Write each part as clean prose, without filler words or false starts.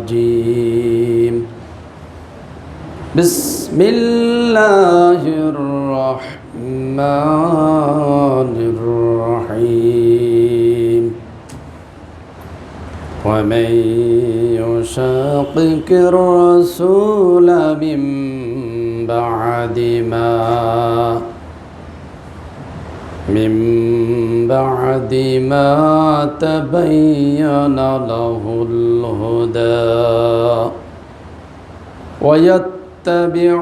الرجيم بسم الله الرحمن الرحيم ومن يشاقق الرسول من بعد ما تبين له الهدى ويتبع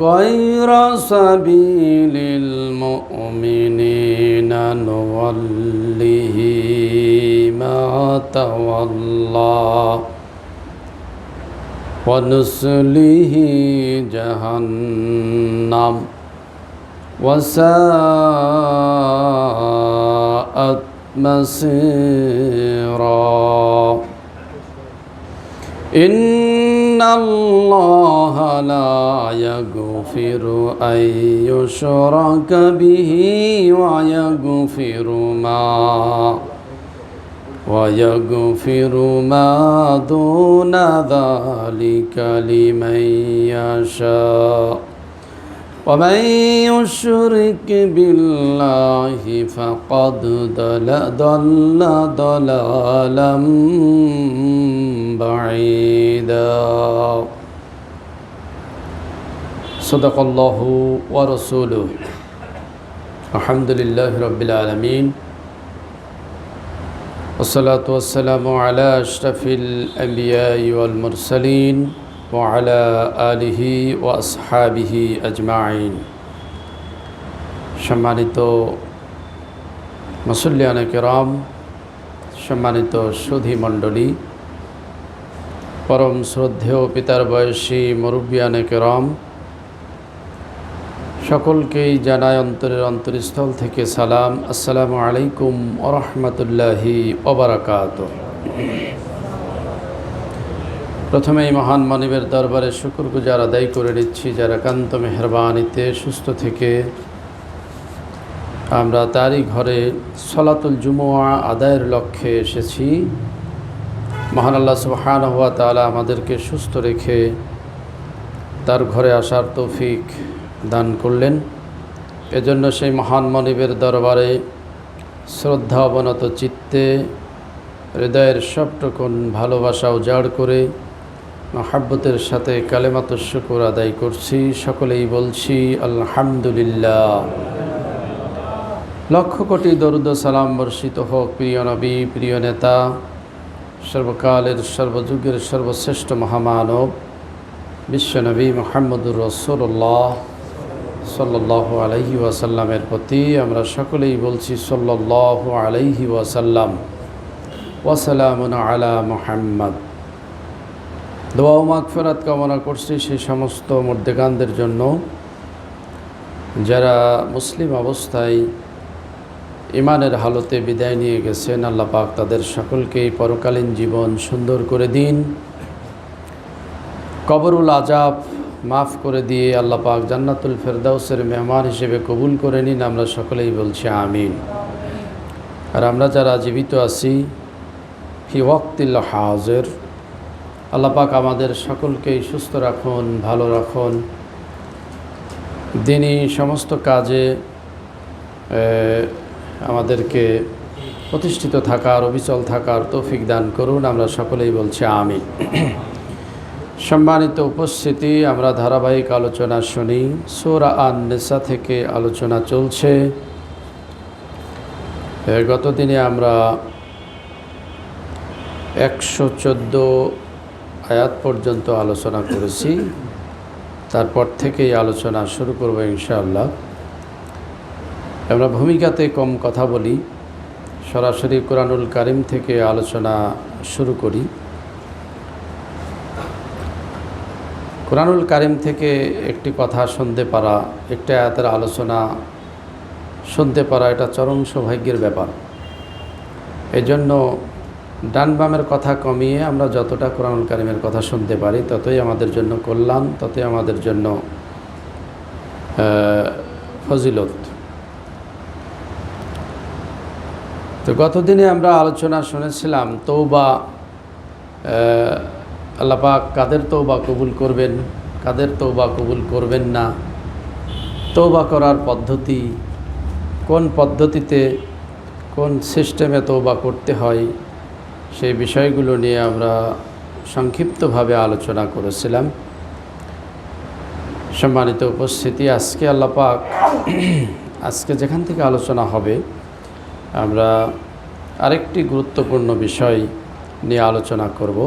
غير سبيل المؤمنين نوله ما تولى ونصله جهنم وساءت مصيرا إن الله لا يغفر أن يشرك به ويغفر ما دون ذلك لمن يشاء ومن يشرك بالله فقد ضل ضلالا بعيدا صدق الله ورسوله الحمد لله رب العالمين والصلاة والسلام على أشرف الأنبياء والمرسلين وعلى آله وأصحابه أجمعين সম্মানিত মুসল্লিয়ানে কেরাম, সম্মানিত সুধী মণ্ডলী, পরম শ্রদ্ধেয় পিতার বয়সী মুরব্বিয়ানে কেরাম, সকলকেই জানায় অন্তরের অন্তরস্থল থেকে সালাম। আসসালামু আলাইকুম ওয়া রাহমাতুল্লাহি ওয়া বারাকাতুহু। প্রথমেই মহান মানিবের দরবারে শুকরগুজার আদায় করে নিচ্ছি, যারা একান্ত মেহরবানিতে সুস্থ থেকে আমরা তারই ঘরে সলাতুল জুমুআ আদায়ের লক্ষ্যে এসেছি। মহান আল্লাহ সুবহানাহু ওয়া তাআলা আমাদেরকে সুস্থ রেখে তার ঘরে আসার তৌফিক দান করলেন। এজন্য সেই মহান মানিবের দরবারে শ্রদ্ধা অবনত চিত্তে হৃদয়ের সবটুকুন ভালোবাসা উজাড় করে মহব্বতের সাথে কালেমাতুশ শুকর আদায় করছি। সকলেই বলছি আলহামদুলিল্লাহ। লক্ষ কোটি দরুদ সালাম বর্ষিত হোক প্রিয় নবী, প্রিয় নেতা, সর্বকালের সর্বযুগের সর্বশ্রেষ্ঠ মহামানব বিশ্বনবী মুহাম্মদুর রাসূলুল্লাহ সাল্লাল্লাহু আলাইহি ওয়াসাল্লামের প্রতি আমরা সকলেই বলছি সাল্লাল্লাহু আলাইহি ওয়াসাল্লাম ওয়া সালামুন আলা মুহাম্মদ। দোয়া ও মাগফিরাত কামনা করছি সেই সমস্ত মুর্দেগানদের জন্য যারা মুসলিম অবস্থায় ইমানের হালতে বিদায় নিয়ে গেছেন। আল্লাহ পাক তাদের সকলকেই পরকালীন জীবন সুন্দর করে দিন, কবরুল আজাব মাফ করে দিয়ে আল্লাহ পাক জান্নাতুল ফেরদাউসের মেহমান হিসেবে কবুল করে নিন। আমরা সকলেই বলছি আমিন। আর আমরা যারা জীবিত আছি ফি ওয়াক্তিল হাজির, আল্লাহ পাক আমাদের সকলকেই সুস্থ রাখুন, ভালো রাখুন, দিনই সমস্ত কাজে আমাদেরকে প্রতিষ্ঠিত থাকার, অবিচল থাকার তৌফিক দান করুন। আমরা সকলেই বলছি আমিন। সম্মানিত উপস্থিতি, আমরা ধারাবাহিক আলোচনা শুনি। সূরা আন-নিসা থেকে আলোচনা চলছে। গত দিনে আমরা 114 আয়াত পর্যন্ত আলোচনা করেছি। তারপর থেকেই আলোচনা শুরু করব ইনশাআল্লাহ। আমরা ভূমিকাতে কম কথা বলি, সরাসরি কোরআনুল কারীম থেকে আলোচনা শুরু করি। কোরআনুল কারীম থেকে একটি কথা শুনতে পারা, একটা আয়াতের আলোচনা শুনতে পারা, এটা চরম সৌভাগ্যের ব্যাপার। এই জন্য ডান বামের কথা কমিয়ে আমরা যতটা কোরআনুল কারীমের কথা শুনতে পারি ততই আমাদের জন্য কল্যাণ, ততই আমাদের জন্য ফজিলত। তো গতদিনে আমরা আলোচনা শুনেছিলাম তওবা আল্লাহ পাক কাদের তওবা কবুল করবেন, কাদের তওবা কবুল করবেন না, তওবা করার পদ্ধতি, কোন পদ্ধতিতে কোন সিস্টেমে তওবা করতে হয়, সেই বিষয়গুলো নিয়ে আমরা সংক্ষিপ্তভাবে আলোচনা করেছিলাম। সম্মানিত উপস্থিতি, আজকে আল্লাহ পাক আজকে যেখান থেকে আলোচনা হবে আমরা আরেকটি গুরুত্বপূর্ণ বিষয় নিয়ে আলোচনা করব।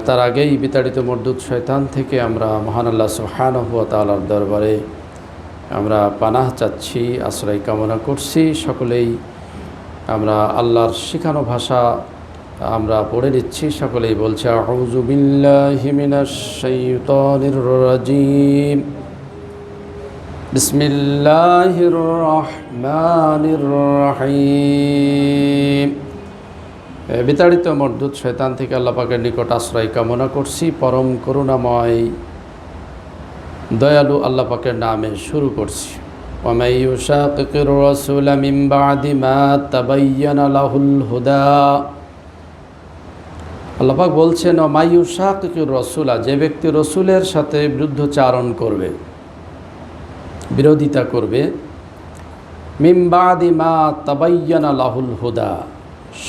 তার আগেই বিতাড়িত মরদুদ শয়তান থেকে আমরা মহান আল্লাহ সুবহানাহু ওয়া তাআলার দরবারে আমরা পানাহ চাচ্ছি, আশ্রয় কামনা করছি। সকলেই আমরা আল্লাহর শিখানো ভাষা আমরা পড়ে নিচ্ছি। সকলেই বলছে আউযু বিল্লাহি মিনাশ শাইতানির রাজিম, বিসমিল্লাহির রহমানির রহিম। বিতাড়িত মরদুদ শয়তান থেকে আল্লাহ পাকের নিকট আশ্রয় কামনা করছি। পরম করুণাময় দয়ালু আল্লাহ পাকের নামে শুরু করছি। ওয়া মান ইউশাকিকির রাসূলা মিন বা'দি মা তাবায়্যানা লাহুল হুদা। আল্লাহ পাক বলছেন ওয়া মান ইউশাকিকির রাসূলা, যে ব্যক্তি রসুলের সাথে বিরুদ্ধাচারণ করবে, বিরোধিতা করবে, মিন বা'দি মা তাবায়্যানা লাহুল হুদা,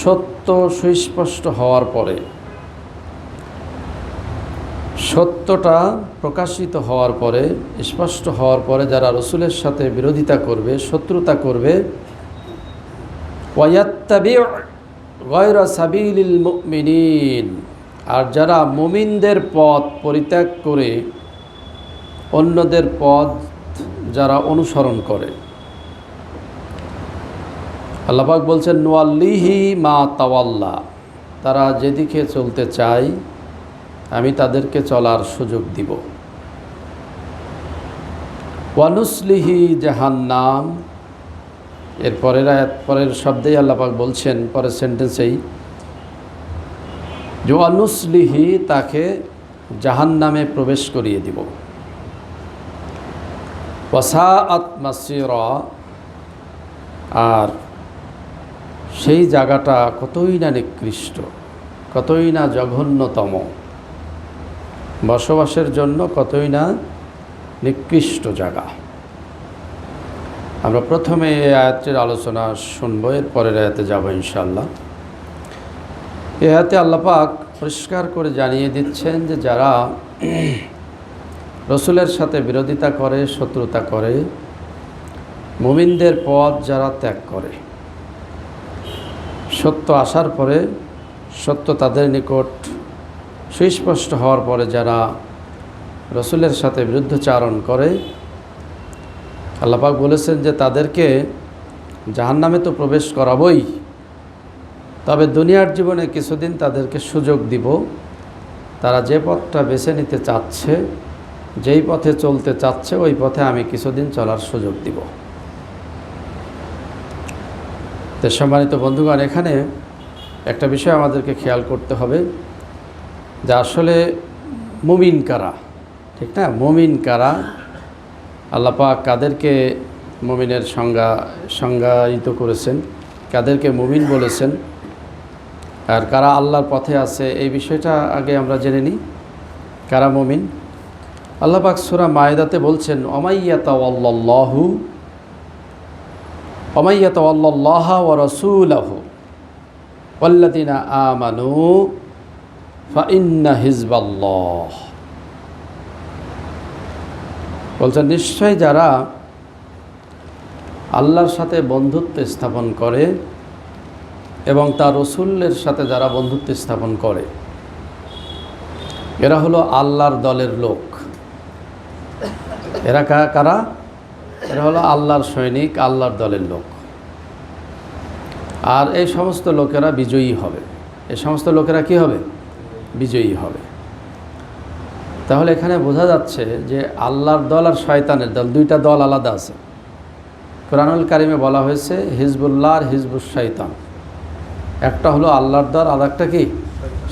সত্য সুস্পষ্ট হওয়ার পরে, সত্যটা প্রকাশিত হওয়ার পরে, স্পষ্ট হওয়ার পরে যারা রসুলের সাথে বিরোধিতা করবে, শত্রুতা করবে, ওয়ায়াত্তাবিউ গায়রা সাবিলিল মুমিনিন, আর যারা মুমিনদের পথ পরিত্যাগ করে অন্যদের পথ যারা অনুসরণ করে, আল্লাহ পাক বলছেন নুয়াল্লিহি মা তাওয়াল্লা, তারা যেদিকে চলতে চায় আমি তাদেরকে চলার সুযোগ দিব। ওয়ানুসলিহি জাহান্নাম, এর পরের আয়াত, পরের শব্দেই আল্লাহ পাক বলছেন, পরের সেন্টেন্সেই যে ওয়ানুসলিহি, তাকে জাহান্নামে প্রবেশ করিয়ে দিব। ওয়াসাআত মাসিরা, আর সেই জায়গাটা কতই না নিকৃষ্ট, কতই না জঘন্যতম, বসবাসের জন্য কতই না নিকৃষ্ট জায়গা। আমরা প্রথমে এই আয়াতের আলোচনা শুনবো, এর পরের আয়াতে যাব ইনশাআল্লাহ। এই আয়াতে আল্লাহ পাক পরিষ্কার করে জানিয়ে দিচ্ছেন যে যারা রসুলের সাথে বিরোধিতা করে, শত্রুতা করে, মুমিনদের পথ যারা ত্যাগ করে, সত্য আসার পরে, সত্য তাদের নিকট সুস্পষ্ট হওয়ার পরে যারা রসুলের সাথে বিরুদ্ধাচারণ করে, আল্লাহ পাক বলেছেন যে তাদেরকে জাহান্নামে তো প্রবেশ করাবই, তবে দুনিয়ার জীবনে কিছুদিন তাদেরকে সুযোগ দিব। তারা যে পথটা বেছে নিতে চাচ্ছে, যেই পথে চলতে চাচ্ছে, ওই পথে আমি কিছুদিন চলার সুযোগ দিব। তো সম্মানিত বন্ধুগণ, এখানে একটা বিষয় আমাদেরকে খেয়াল করতে হবে যে আসলে মুমিন কারা, ঠিক না? মুমিন কারা, আল্লাহ পাক কাদেরকে মুমিনের সংজ্ঞায়িত করেছেন, কাদেরকে মুমিন বলেছেন, আর কারা আল্লাহর পথে আছে, এই বিষয়টা আগে আমরা জেনে নিই। কারা মুমিন? আল্লাহ পাক সূরা মায়েদাতে বলছেন ওমাইয়াতাওয়াল্লাহু ওয়া রাসূলুহু ওয়াল্লাযীনা আমানু ফাইন্না হিজবাল্লাহ। বলছেন নিশ্চয় যারা আল্লাহর সাথে বন্ধুত্ব স্থাপন করে এবং তার রসুলের সাথে যারা বন্ধুত্ব স্থাপন করে, এরা হলো আল্লাহর দলের লোক। এরা কারা? এরা হলো আল্লাহর সৈনিক, আল্লাহর দলের লোক। আর এই সমস্ত লোকেরা বিজয়ী হবে। এই সমস্ত লোকেরা কি হবে? বিজয়ী হবে। তাহলে এখানে বোঝা যাচ্ছে যে আল্লাহর দল আর শয়তানের দল, দুইটা দল আলাদা আছে। কোরআনুল কারিমে বলা হয়েছে হিজবুল্লাহ আর হিজবুশ শয়তান। একটা হলো আল্লাহর দল, আর একটা কি?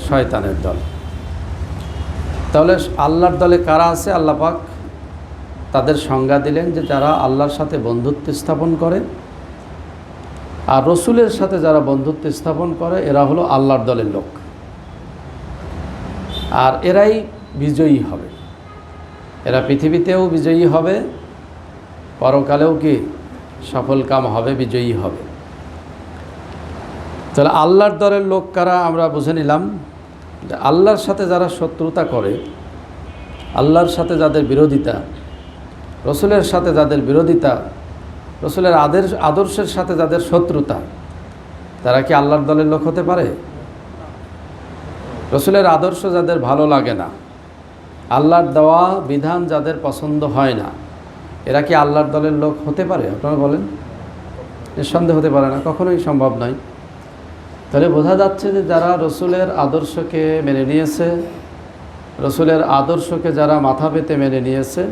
শয়তানের দল। তাহলে আল্লাহর দলে কারা আছে? আল্লাহ পাক তাদের সংজ্ঞা দিলেন যে যারা আল্লাহর সাথে বন্ধুত্ব স্থাপন করে আর রসুলের সাথে যারা বন্ধুত্ব স্থাপন করে, এরা হলো আল্লাহর দলের লোক। আর এরাই বিজয়ী হবে, এরা পৃথিবীতেও বিজয়ী হবে, পরকালেও কি সফল কাম হবে, বিজয়ী হবে। তাহলে আল্লাহর দলের লোক কারা আমরা বুঝে নিলাম যে আল্লাহর সাথে যারা শত্রুতা করে, আল্লাহর সাথে যাদের বিরোধিতা, রসুলের সাথে যাদের বিরোধিতা, রসুলের আদর্শের সাথে যাদের শত্রুতা, তারা কি আল্লাহর দলের লোক হতে পারে? রসুলের আদর্শ যাদের ভালো লাগে না, আল্লাহর দেওয়া বিধান যাদের পছন্দ হয় না, এরা কি আল্লাহর দলের লোক হতে পারে? আপনারা বলেন। নিঃসন্দেহে হতে পারে না, কখনোই সম্ভব নয়। তাহলে বোঝা যাচ্ছে যে যারা রসুলের আদর্শকে মেনে নিয়েছে, রসুলের আদর্শকে যারা মাথা পেতে মেনে নিয়েছে,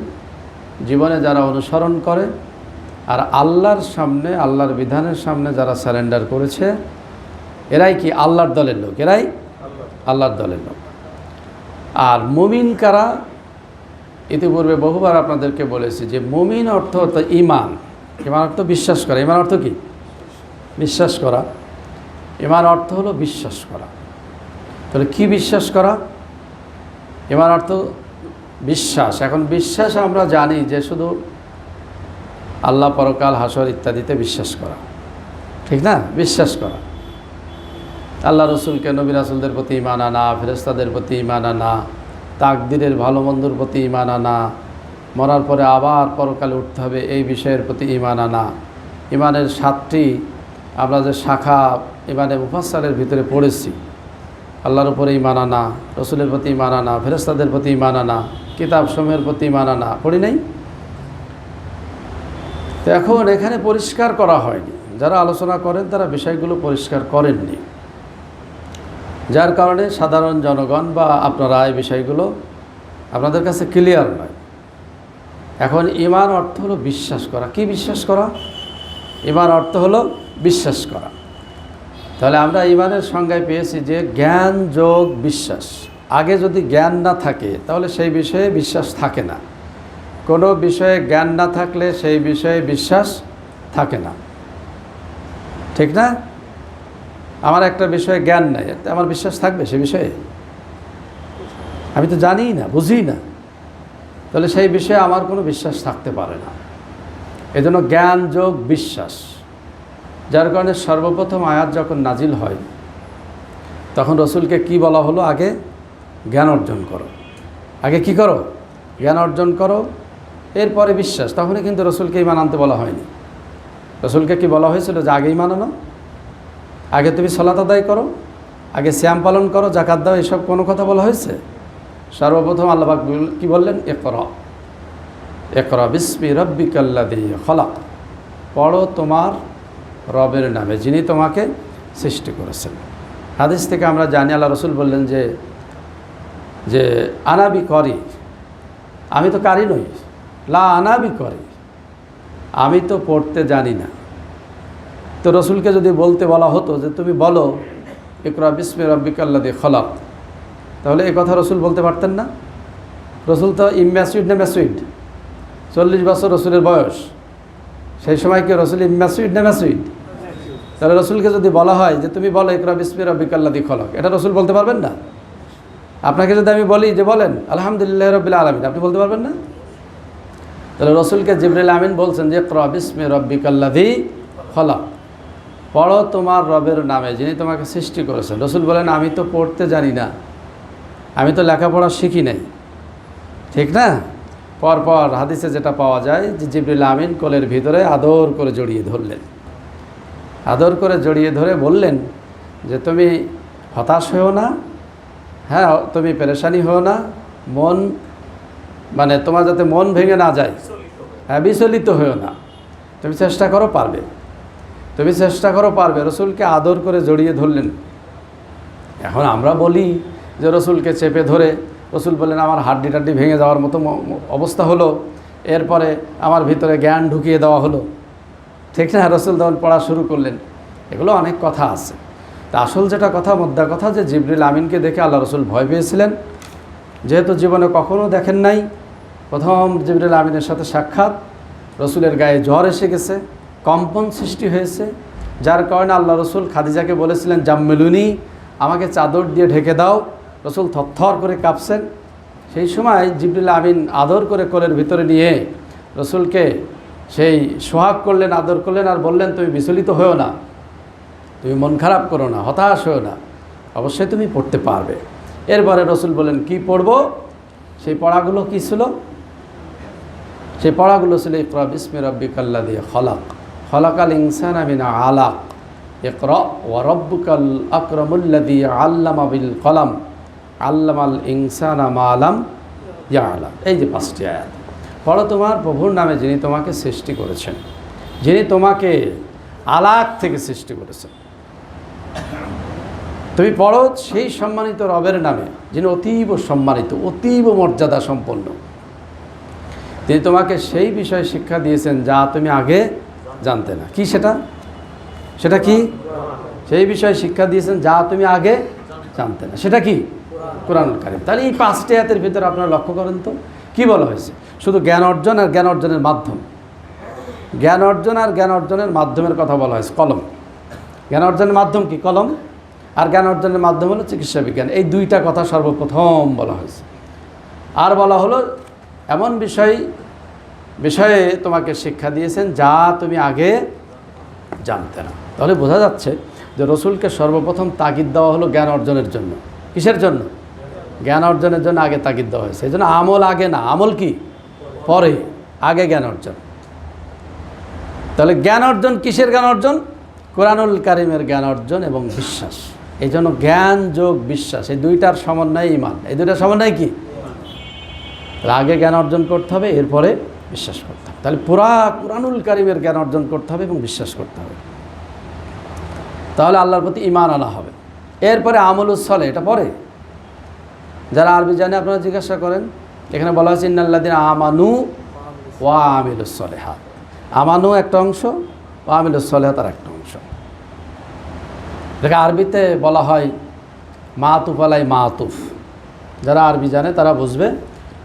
জীবনে যারা অনুসরণ করে, আর আল্লাহর সামনে, আল্লাহর বিধানের সামনে যারা সারেন্ডার করেছে, এরাই কি আল্লাহর দলের লোক, এরাই আল্লাহর দলের লোক। আর মুমিন কারা? ইতিপূর্বে বহুবার আপনাদেরকে বলেছি যে মুমিন অর্থ হতো ঈমান। ঈমান অর্থ বিশ্বাস করা। ঈমান অর্থ কি? বিশ্বাস করা। ঈমান অর্থ হলো বিশ্বাস করা। তাহলে কি বিশ্বাস করা? ঈমান অর্থ বিশ্বাস। এখন বিশ্বাস আমরা জানি যে শুধু আল্লাহ, পরকাল, হাসর ইত্যাদিতে বিশ্বাস করা, ঠিক না? বিশ্বাস করা। আল্লাহ রসুলকে, নবী রাসূলদের প্রতি ঈমান আনা, ফেরেশতাদের প্রতি ঈমান আনা, তাকদীরের ভালো মন্দর প্রতি ঈমান আনা, মরার পরে আবার পরকালে উঠতে হবে এই বিষয়ের প্রতি ঈমান আনা। ঈমানের 7টি আমরা যে শাখা ঈমানে মুফাসসালের ভিতরে পড়েছি, আল্লাহর উপরে ঈমান আনা, রসুলের প্রতি ঈমান আনা, ফেরেশতাদের প্রতি ঈমান আনা, কিতাবসমূহের প্রতি ঈমান আনা, পড়ি নাই? তো এখন এখানে পরিষ্কার করা হয়নি, যারা আলোচনা করেন তারা বিষয়গুলো পরিষ্কার করেননি, যার কারণে সাধারণ জনগণ বা আপনারা এই বিষয়গুলো আপনাদের কাছে ক্লিয়ার নয়। এখন ঈমান অর্থ হলো বিশ্বাস করা। কি বিশ্বাস করা? ঈমান অর্থ হলো বিশ্বাস করা। তাহলে আমরা ঈমানের সংজ্ঞায় পেয়েছি যে জ্ঞান যোগ বিশ্বাস। আগে যদি জ্ঞান না থাকে তাহলে সেই বিষয়ে বিশ্বাস থাকে না। কোনো বিষয়ে জ্ঞান না থাকলে সেই বিষয়ে বিশ্বাস থাকে না, ঠিক না? আমার একটা বিষয়ে জ্ঞান নাই, আমার বিশ্বাস থাকবে সে বিষয়ে? আমি তো জানিই না, বুঝি না, তাহলে সেই বিষয়ে আমার কোনো বিশ্বাস থাকতে পারে না। এজন্য জ্ঞান যোগ বিশ্বাস। যার কারণে সর্বপ্রথম আয়াত যখন নাজিল হয় তখন রসুলকে কি বলা হলো? আগে জ্ঞান অর্জন করো। আগে কি করো? জ্ঞান অর্জন করো, এরপরে বিশ্বাস। তখনই কিন্তু রসুলকে ঈমান আনতে বলা হয়নি। রসুলকে কি বলা হয়েছিল? যে আগে ঈমান আনো, আগে তুমি সালাত আদায় করো, আগে সিয়াম পালন করো, যাকাত দাও, এসব কোনো কথা বলা হয়েছে? সর্বপ্রথম আল্লাহ পাক কি বললেন? ইকরা, ইকরা বিসমি রাব্বিকাল্লাযী খলাক। পড়ো তোমার রবের নামে, যিনি তোমাকে সৃষ্টি করেছেন। হাদিস থেকে আমরা জানি আল্লাহ রসুল বললেন যে আনাবি করি, আমি তো কারি নই। লা আনাবি করি, আমি তো পড়তে জানি না। তো রসুলকে যদি বলতে বলা হতো যে তুমি বলো ইকরা বিসমি রাব্বিকাল্লাযী খলাক, তাহলে এই কথা রসুল বলতে পারতেন না? রসুল তো ইম্যাচুইড না ম্যাচুইড? 40 বছর রসুলের বয়স, সেই সময় কি রসুল ইম্যাচুইড না ম্যাচুইড? তাহলে রসুলকে যদি বলা হয় যে তুমি বলো ইকরা বিসমি রাব্বিকাল্লাযী খলাক, এটা রসুল বলতে পারবেন না? আপনাকে যদি আমি বলি যে বলেন আলহামদুলিল্লাহি রাব্বিল আলামিন, আপনি বলতে পারবেন না? তাহলে রসুলকে জিবরিল আমিন বলছেন যে ইকরা বিসমি রাব্বিকাল্লাযী খলাক, পড়ো তোমার রবের নামে, যিনি তোমাকে সৃষ্টি করেছেন। রসুল বলেন আমি তো পড়তে জানি না, আমি তো লেখাপড়া শিখি নাই, ঠিক না? পরপর হাদিসে যেটা পাওয়া যায় যে জিবরিল আমিন কোলের ভিতরে আদর করে জড়িয়ে ধরলেন, আদর করে জড়িয়ে ধরে বললেন যে তুমি হতাশ হও না, হ্যাঁ তুমি পেরেশানি হও না, মন মানে তোমার যাতে মন ভেঙে না যায়, হ্যাঁ বিচলিত হও না, তুমি চেষ্টা করো পারবে, তুমি চেষ্টা করো পারবে। রসুলকে আদর করে জড়িয়ে ধরলেন। এখন আমরা বলি যে রসুলকে চেপে ধরে রসুল বললেন আমার হাড্ডি টাড্ডি ভেঙে যাওয়ার মতো অবস্থা হলো, এরপরে আমার ভিতরে জ্ঞান ঢুকিয়ে দেওয়া হলো, ঠিক না? রসুল তখন পড়া শুরু করলেন। এগুলো অনেক কথা আছে। তা আসল যেটা কথা, মোদ্দা কথা, যে জিবরিল আমিনকে দেখে আল্লাহ রসুল ভয় পেয়েছিলেন, যেহেতু জীবনে কখনও দেখেন নাই, প্রথম জিবরিল আমিনের সাথে সাক্ষাৎ, রসুলের গায়ে জ্বর এসে গেছে, কম্পন সৃষ্টি হয়েছে, যার কারণে আল্লাহ রসুল খাদিজাকে বলেছিলেন জাম্মিলুনি, আমাকে চাদর দিয়ে ঢেকে দাও। রসুল থরথর করে কাঁপছেন। সেই সময় জিবরিল আমিন আদর করে কোলের ভিতরে নিয়ে রসুলকে সেই সোহাগ করলেন, আদর করলেন, আর বললেন তুমি বিচলিত হও না, তুমি মন খারাপ করো না, হতাশ হও না, অবশ্যই তুমি পড়তে পারবে। এরপরে রসুল বললেন কি পড়ব? সেই পড়াগুলো কি ছিল? সেই পড়াগুলো ছিল ইকরা বিসমি রাব্বিকাল্লাযী খলাক, খলাকাল ইনসানা মিন আলাক, ইকরা ওয়া রাব্বুকাল আকরামুল্লাযী আল্লামা বিল কলাম, আল্লামাল ইনসানা মা লাম ইয়ালাম। এই যে 5টি আয়াত পড়ো তোমার প্রভুর নামে, যিনি তোমাকে সৃষ্টি করেছেন, যিনি তোমাকে আলাক থেকে সৃষ্টি করেছেন। তুমি পড়ো সেই সম্মানিত রবের নামে, যিনি অতীব সম্মানিত, অতীব মর্যাদা সম্পন্ন। তিনি তোমাকে সেই বিষয়ে শিক্ষা দিয়েছেন যা তুমি আগে জানতে না। কি সেটা? সেটা কি? সেই বিষয়ে শিক্ষা দিয়েছেন যা তুমি আগে জানতে না। সেটা কি? কোরআনুল কারীম। তাহলে এই 5টি আয়াতের ভিতরে আপনারা লক্ষ্য করেন তো কি বলা হয়েছে? শুধু জ্ঞান অর্জন আর জ্ঞান অর্জনের মাধ্যম, জ্ঞান অর্জন আর জ্ঞান অর্জনের মাধ্যমের কথা বলা হয়েছে। কলম, জ্ঞান অর্জনের মাধ্যম কি? কলম। আর জ্ঞান অর্জনের মাধ্যম হলো চিকিৎসা বিজ্ঞান। এই 2টা কথা সর্বপ্রথম বলা হয়েছে। আর বলা হলো এমন বিষয়ে তোমাকে শিক্ষা দিয়েছেন যা তুমি আগে জানতে না। তাহলে বোঝা যাচ্ছে যে রসুলকে সর্বপ্রথম তাগিদ দেওয়া হলো জ্ঞান অর্জনের জন্য। কিসের জন্য? জ্ঞান অর্জনের জন্য আগে তাগিদ দেওয়া হয়েছে। এই জন্য আমল আগে না, আমল কি পরে, আগে জ্ঞান অর্জন। তাহলে জ্ঞান অর্জন কিসের জ্ঞান অর্জন? কোরআনুল কারীমের জ্ঞান অর্জন এবং বিশ্বাস। এই জন্য জ্ঞান যোগ বিশ্বাস, এই 2টার সমন্বয় ঈমান। এই 2টার সমন্বয় কি? আগে জ্ঞান অর্জন করতে হবে, এরপরে বিশ্বাস করতে হবে। তাহলে পুরা কোরআনুল কারীমের জ্ঞান অর্জন করতে হবে এবং বিশ্বাস করতে হবে, তাহলে আল্লাহর প্রতি ঈমান আনা হবে। এরপরে আমলুস সালেহ, এটা পরে। যারা আরবি জানে আপনারা জিজ্ঞাসা করেন। এখানে বলা হয়েছে ইন্নাল্লাযীনা আমানু ওয়া আমিলুস সালিহাত। আমানু একটা অংশ, ওয়া আমিলুস সালিহাত আর একটা অংশ। দেখে আরবিতে বলা হয় মাতুফ আলাই মাতুফ। যারা আরবি জানে তারা বুঝবে।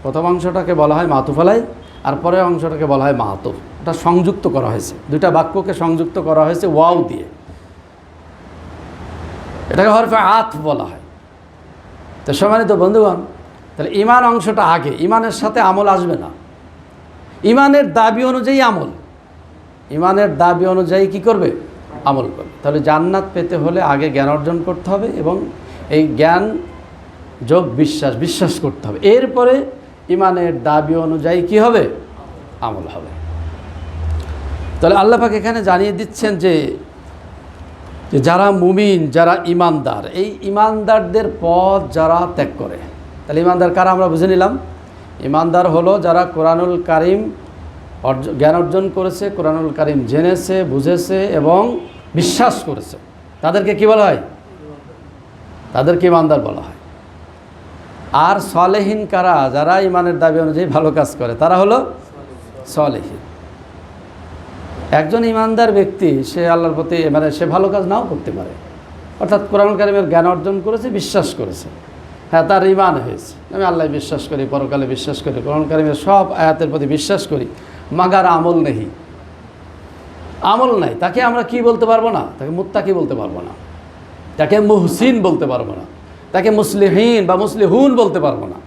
প্রথম অংশটাকে বলা হয় মাতুফ আলাই, আর পরের অংশটাকে বলা হয় মাতুফ। এটা সংযুক্ত করা হয়েছে, 2টা বাক্যকে সংযুক্ত করা হয়েছে ওয়াও দিয়ে। এটাকে হরফে আতফ বলা হয়। তো সম্মানিত বন্ধুগণ, তাহলে ঈমান অংশটা আগে, ঈমানের সাথে আমল আসবে না। ঈমানের দাবি অনুযায়ী আমল, ঈমানের দাবি অনুযায়ী কি করবে? আমল করবে। তাহলে জান্নাত পেতে হলে আগে জ্ঞান অর্জন করতে হবে এবং এই জ্ঞান যোগ বিশ্বাস, বিশ্বাস করতে হবে। এরপরে ঈমানের দাবি অনুযায়ী কি হবে? আমল হবে। তাহলে আল্লাহ পাক এখানে জানিয়ে দিচ্ছেন যে যারা মুমিন, যারা ঈমানদার, এই ঈমানদারদের পথ যারা ত্যাগ করে। তাহলে ঈমানদার কারা আমরা বুঝে নিলাম। ঈমানদার হলো যারা কোরআনুল কারীম জ্ঞান অর্জন করেছে, কোরআনুল কারীম জেনেছে, বুঝেছে এবং বিশ্বাস করেছে। তাদেরকে কি বলা হয়? তাদেরকে ঈমানদার বলা হয়। আর সালেহীন কারা? যারা ঈমানের দাবি অনুযায়ী ভালো কাজ করে, তারা হলো সালেহীন। একজন ঈমানদার ব্যক্তি সে আল্লাহর প্রতি সে ভালো কাজ নাও করতে পারে, অর্থাৎ কোরআনুল কারীমের জ্ঞান অর্জন করেছে, বিশ্বাস করেছে, হ্যাঁ তার ঈমান হয়েছে, আমি আল্লাহ বিশ্বাস করি, পরকালে বিশ্বাস করি, কোরআনুল কারীমের সব আয়াতের প্রতি বিশ্বাস করি, মাগার আমল নেই, আমল নাই, তাকে আমরা কি বলতে পারবো না? তাকে মুত্তাকি বলতে পারবো না, তাকে মুহসিন বলতে পারবো না, তাকে মুসলিহীন বা মুসলিহুন বলতে পারবো না,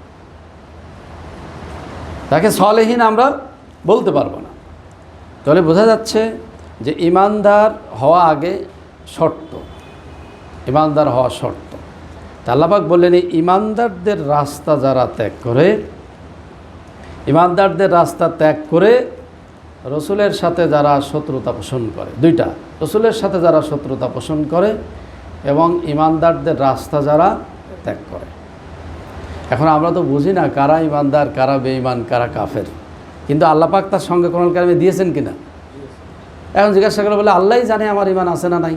তাকে সালেহীন আমরা বলতে পারবো না। তাহলে বোঝা যাচ্ছে যে ঈমানদার হওয়া আগে শর্ত, ঈমানদার হওয়া শর্ত। আল্লাহ পাক বললেন এই ঈমানদারদের রাস্তা যারা ত্যাগ করে, ঈমানদারদের রাস্তা ত্যাগ করে রসুলের সাথে যারা শত্রুতা পোষণ করে, 2টা, রসুলের সাথে যারা শত্রুতা পোষণ করে এবং ঈমানদারদের রাস্তা যারা ত্যাগ করে। এখন আমরা তো বুঝি না কারা ঈমানদার, কারা বেঈমান, কারা কাফের, কিন্তু আল্লাহ পাক তার সঙ্গে কোরআনুল কারীমে দিয়েছেন কিনা? এখন জিজ্ঞাসা করে বলে আল্লাহই জানে আমার ঈমান আছে না নাই।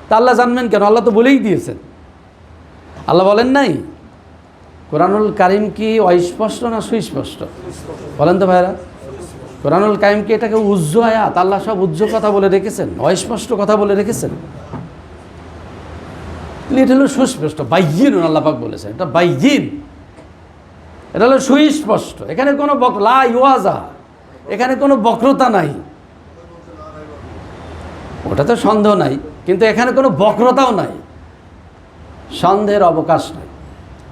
তা আল্লাহ জানবেন কেন? আল্লাহ তো বলেই দিয়েছেন। আল্লাহ বলেন নাই? কোরআনুল কারীম কি অস্পষ্ট না সুস্পষ্ট? বলেন তো ভাইরা। কোরআনুল কারীম কি এটাকে উজ্জ্ব আয়াত? আল্লাহ সব উজ্জ্ব কথা বলে রেখেছেন, অস্পষ্ট কথা বলে রেখেছেন? এটা হলো সুস্পষ্ট, বাইয়িন। আল্লাহ পাক বলেছেন এটা বাইয়িন, এটা হলো সুস্পষ্ট। এখানে কোনো লা ইওয়াজা, এখানে কোনো বক্রতা নাই। ওটা তো সন্দেহ নাই, কিন্তু এখানে কোনো বক্রতাও নাই, সন্দেহের অবকাশ নাই।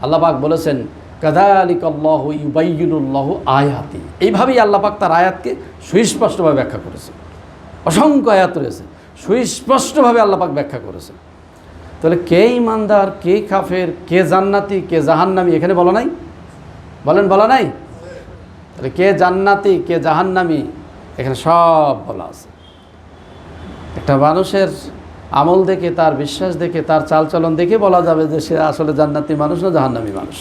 আল্লাহ পাক বলেছেন কাযালিকাল্লাহু ইউবাইয়িনুল্লাহু আয়াতি, এইভাবেই আল্লাহ পাক তার আয়াতকে সুস্পষ্টভাবে ব্যাখ্যা করেছে। অসংখ্য আয়াত রয়েছে, সুস্পষ্টভাবে আল্লাহ পাক ব্যাখ্যা করেছে। তাহলে কে ইমানদার, কে কাফের, কে জান্নাতি, কে জাহান্নামী এখানে বলা নাই? বলেন, বলা নাই? তাহলে কে জান্নাতি, কে জাহান্নামী এখানে সব বলা আছে। একটা মানুষের আমল দেখে, তার বিশ্বাস দেখে, তার চালচলন দেখে বলা যাবে যে সে আসলে জান্নাতি মানুষ না জাহান্নামী মানুষ।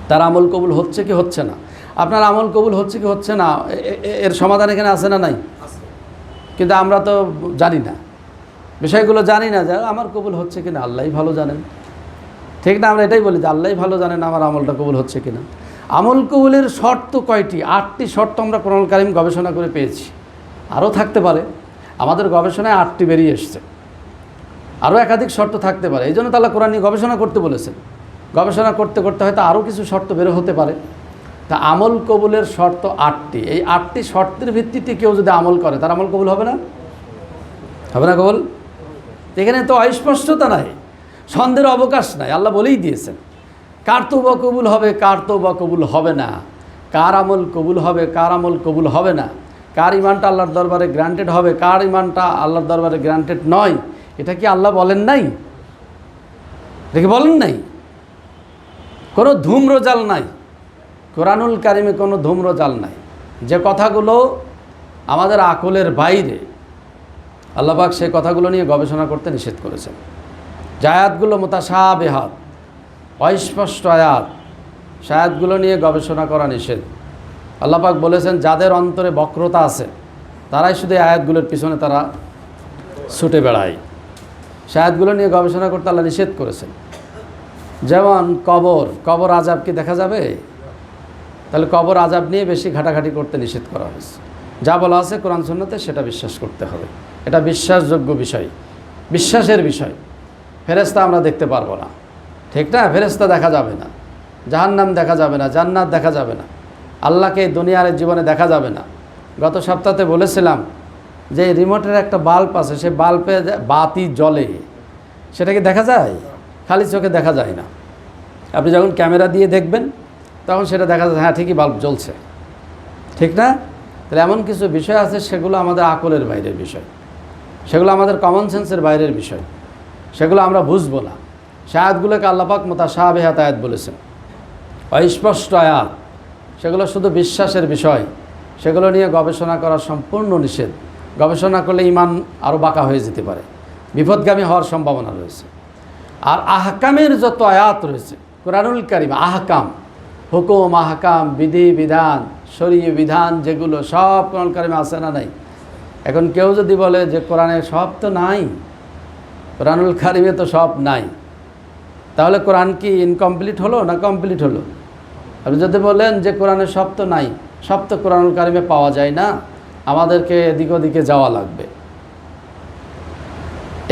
তার আমল কবুল হচ্ছে কি হচ্ছে না, আপনার আমল কবুল হচ্ছে কি হচ্ছে না, এর সমাধান এখানে আছে না নাই? কিন্তু আমরা তো জানি না, বিষয়গুলো জানি না যে আমার কবুল হচ্ছে কিনা আল্লাহই ভালো জানেন, ঠিক না? আমরা এটাই বলি যে আল্লাহই ভালো জানেন আমার আমলটা কবুল হচ্ছে কিনা। আমল কবুলের শর্ত কয়টি? 8টি শর্ত আমরা কোরআনুল কারীম গবেষণা করে পেয়েছি। আরও থাকতে পারে, আমাদের গবেষণায় 8টি বেরিয়ে এসছে। আরও একাধিক শর্ত থাকতে পারে, এই জন্য তো আল্লাহ কোরআন নিয়ে গবেষণা করতে বলেছেন। গবেষণা করতে করতে হয়তো আরও কিছু শর্ত বের হতে পারে। তা আমল কবুলের শর্ত 8টি। এই 8টি শর্তের ভিত্তিতে কেউ যদি আমল করে তার আমল কবুল হবে না? হবে না কবুল? এখানে তো অস্পষ্টতা নাই, সন্দেহের অবকাশ নাই, আল্লাহ বলেই দিয়েছেন কার তওবা কবুল হবে, কার তওবা কবুল হবে না, কার আমল কবুল হবে, কার আমল কবুল হবে না, কার ইমানটা আল্লাহর দরবারে গ্রান্টেড হবে, কার ইমানটা আল্লাহর দরবারে গ্রান্টেড নয়। এটা কি আল্লাহ বলেন নাই? দেখে বলেন নাই? কোনো ধূম্রজাল নাই, কোরআনুল কারিমে কোনো ধূম্রজাল নাই। যে কথাগুলো আমাদের আকলের বাইরে, আল্লাহ পাক সেই কথাগুলো নিয়ে গবেষণা করতে নিষেধ করেছেন। যে আয়াতগুলো মুতাশাবিহাত, অস্পষ্ট আয়াত, সে আয়াতগুলো নিয়ে গবেষণা করা নিষেধ। আল্লাহ পাক বলেছেন যাদের অন্তরে বক্রতা আছে তারাই শুধু আয়াতগুলোর পিছনে তারা ছুটে বেড়ায়। সে আয়াতগুলো নিয়ে গবেষণা করতে আল্লাহ নিষেধ করেছেন। যেমন কবর আযাব কি দেখা যাবে? তাহলে কবর আযাব নিয়ে বেশি ঘাটাঘাটি করতে নিষেধ করা হয়েছে। যা বলা আছে কোরআন সুন্নাতে সেটা বিশ্বাস করতে হবে। এটা বিশ্বাসযোগ্য বিষয়, বিশ্বাসের বিষয়। ফেরেশতা আমরা দেখতে পারবো না, ঠিক না? ফেরেশতা দেখা যাবে না, জাহান্নাম দেখা যাবে না, জান্নাত দেখা যাবে না, আল্লাহকে দুনিয়ার জীবনে দেখা যাবে না। গত সপ্তাহে বলেছিলাম যে রিমোটের একটা বাল্ব আছে, সেই বাল্বে বাতি জ্বলে, সেটা কি দেখা যায়? খালি চোখে দেখা যায় না। আপনি যখন ক্যামেরা দিয়ে দেখবেন তখন সেটা দেখা যায়, হ্যাঁ ঠিকই বাল্ব জ্বলছে, ঠিক না? তাহলে এমন কিছু বিষয় আছে সেগুলো আমাদের আকলের বাইরের বিষয়, সেগুলো আমাদের কমন সেন্সের বাইরের বিষয়, সেগুলো আমরা বুঝবো না। সে আয়াতগুলোকে আল্লাহ পাক মুতাশাবিহাত আয়াত বলেছেন, অস্পষ্ট আয়াত, সেগুলো শুধু বিশ্বাসের বিষয়, সেগুলো নিয়ে গবেষণা করা সম্পূর্ণ নিষেধ। গবেষণা করলে ঈমান আরও বাঁকা হয়ে যেতে পারে, বিপদগামী হওয়ার সম্ভাবনা রয়েছে। আর আহকামের যত আয়াত রয়েছে কোরআনুল কারীম, আহকাম, হুকুম, আহকাম, বিধি বিধান, শরীয় বিধান, যেগুলো সব কোরআনুল কারীমে আছে না নাই? এখন কেউ যদি বলে যে কোরআনে সব তো নাই, কোরআনুল কারীমে তো সব নাই, তাহলে কোরআন কি ইনকমপ্লিট হলো না কমপ্লিট হলো? আপনি যদি বলেন যে কোরআনে সব তো নাই, সব তো কোরআনুল কারীমে পাওয়া যায় না, আমাদেরকে এদিক ওদিকে যাওয়া লাগবে,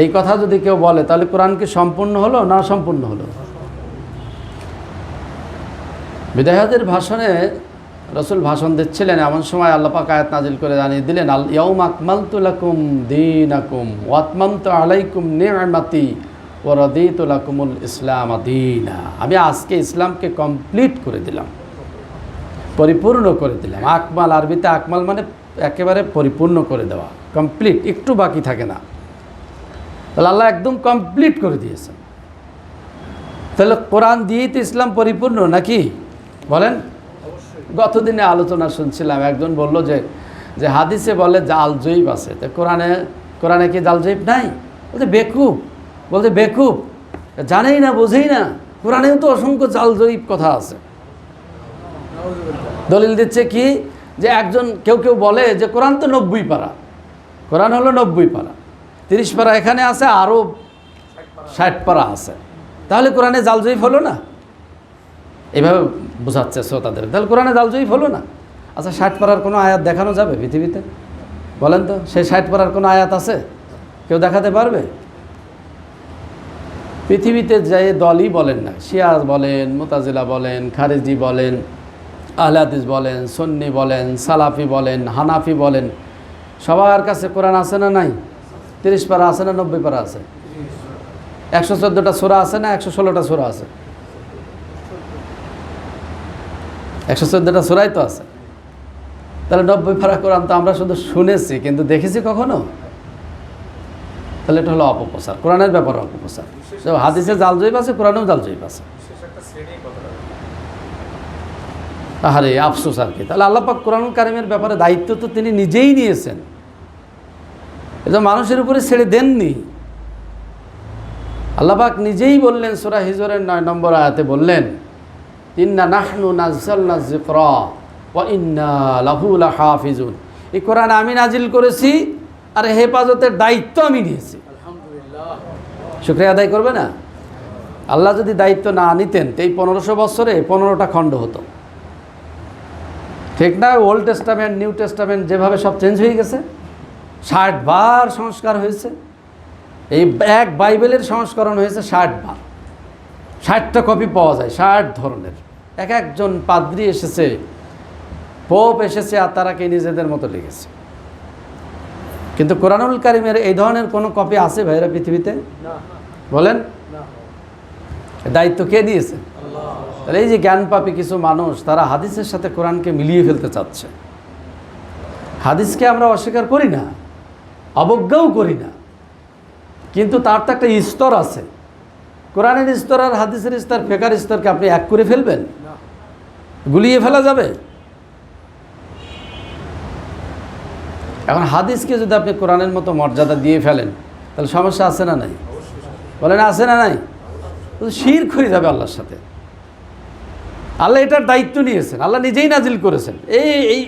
এই কথা যদি কেউ বলে তাহলে কোরআন কি সম্পূর্ণ হলো না সম্পূর্ণ হলো? বিদায়াতের ভাষণে রাসূল ভাষণ দিচ্ছিলেন, এমন সময় আল্লাহ পাক আয়াত নাজিল করে জানিয়ে দিলেন, আল ইয়াউমা আকমালতু লাকুম দীনাকুম ওয়া আতমামতু আলাইকুম নি'মাতি ওয়া রাদিতু লাকুমুল ইসলাম দীনা। আমি আজকে ইসলামকে কমপ্লিট করে দিলাম, পরিপূর্ণ করে দিলাম। আকমাল, আরবিতে আকমাল মানে একেবারে পরিপূর্ণ করে দেওয়া, কমপ্লিট, একটু বাকি থাকে না। তাহলে আল্লাহ একদম কমপ্লিট করে দিয়েছেন। তাহলে কোরআন দিয়েই তো ইসলাম পরিপূর্ণ নাকি? বলেন। গতদিনে আলোচনা শুনছিলাম, একজন বলল যে হাদিসে বলে জাল জয়ীব আছে, তো কোরআনে কি জাল জয়ীব নাই? বলতে বেকুব, জানেই না, বোঝেই না, কোরআনেও তো অসংখ্য জাল জয়ীব কথা আছে। দলিল দিচ্ছে কি যে কেউ বলে যে কোরআন তো 90 পারা, কোরআন হলো 90 পারা, 30 পারা এখানে আছে, আরও 60 পারা আছে, তাহলে কোরআনে জাল জয়ীব হলো না? এভাবে বোঝাচ্ছে শ্রোতাদের, তাহলে কোরআনে জাল জয়ীব হলো না? আচ্ছা, 60 পারার কোনো আয়াত দেখানো যাবে পৃথিবীতে? বলেন তো, সেই 60 পারার কোনো আয়াত আছে? কেউ দেখাতে পারবে? পৃথিবীতে যে দলই বলেন না, শিয়া বলেন, মুতাজিলা বলেন, খারিজি বলেন, আহলে হাদিস বলেন, সুন্নি বলেন, সালাফি বলেন, হানাফি বলেন, সবার কাছে কোরআন আছে না নাই? 30 পারা আছে না 90 পারা আছে? 114টা সূরা আছে না 116টা সূরা আছে? 114টা সূরাই তো আছে, তাহলে 90 পারা কোরআন তো আমরা শুধু শুনেছি, কিন্তু দেখেছি কখনো? তাহলে এটা হলো অপপ্রচার, কোরআনের ব্যাপারে অপপ্রচার। হাদিসে জাল জয়ীফ আছে, কোরআনেও জাল জয়ীফ আছে। আরে আফসোস আর কি। তাহলে আল্লাহ পাক কোরআনুল কারীমের ব্যাপারে দায়িত্ব তো তিনি নিজেই নিয়েছেন, এটা মানুষের উপরে ছেড়ে দেননি। আল্লাহ পাক নিজেই বললেন সূরা হিজরের 9 নম্বর আয়াতে বললেন, ইন্না নাহনু নাযালনা যিকরা ওয়া ইন্না লাহু লাহাফিজুন। এই কোরআন আমি নাজিল করেছি আর হেফাজতের দায়িত্ব আমি নিয়েছি। আলহামদুলিল্লাহ, শুকরিয়া আদায় করবে না? আল্লাহ যদি দায়িত্ব না নিতেন তো এই 1500 বছরে 15টা খণ্ড হতো, ঠিক না? ওল্ড টেস্টামেন্ট, নিউ টেস্টামেন্ট যেভাবে সব চেঞ্জ হয়ে গেছে, 60 বার সংস্কার হয়েছে। এই এক বাইবেলের সংস্করণ হয়েছে 60 বার, 60টা কপি পাওয়া যায়, 60 ধরনের। এক একজন পাদ্রী এসেছে, পোপ এসেছে, আর তারা কি নিজেদের মতো লিখেছে। কিন্তু কোরআনুল কারীমের এই ধরনের কোনো কপি আছে ভাইরা পৃথিবীতে? বলেন, দায়িত্ব কে নিয়েছে? তাহলে এই যে জ্ঞানপাপী কিছু মানুষ, তারা হাদিসের সাথে কোরআনকে মিলিয়ে ফেলতে চাচ্ছে। হাদিসকে আমরা অস্বীকার করি না, অবজ্ঞাও করি না, কিন্তু তার তো একটা স্তর আছে। কোরআনের স্তর আর হাদিসের স্তর, ফিকহের স্তরকে আপনি এক করে ফেলবেন? গুলিয়ে ফেলা যাবে? এখন হাদিসকে যদি আপনি কোরআনের মতো মর্যাদা দিয়ে ফেলেন, তাহলে সমস্যা আছে না নাই? বলেন, আছে না নাই? শিরক হয়ে যাবে আল্লাহর সাথে। আল্লাহ এটার দায়িত্ব নিয়েছেন, আল্লাহ নিজেই নাজিল করেছেন।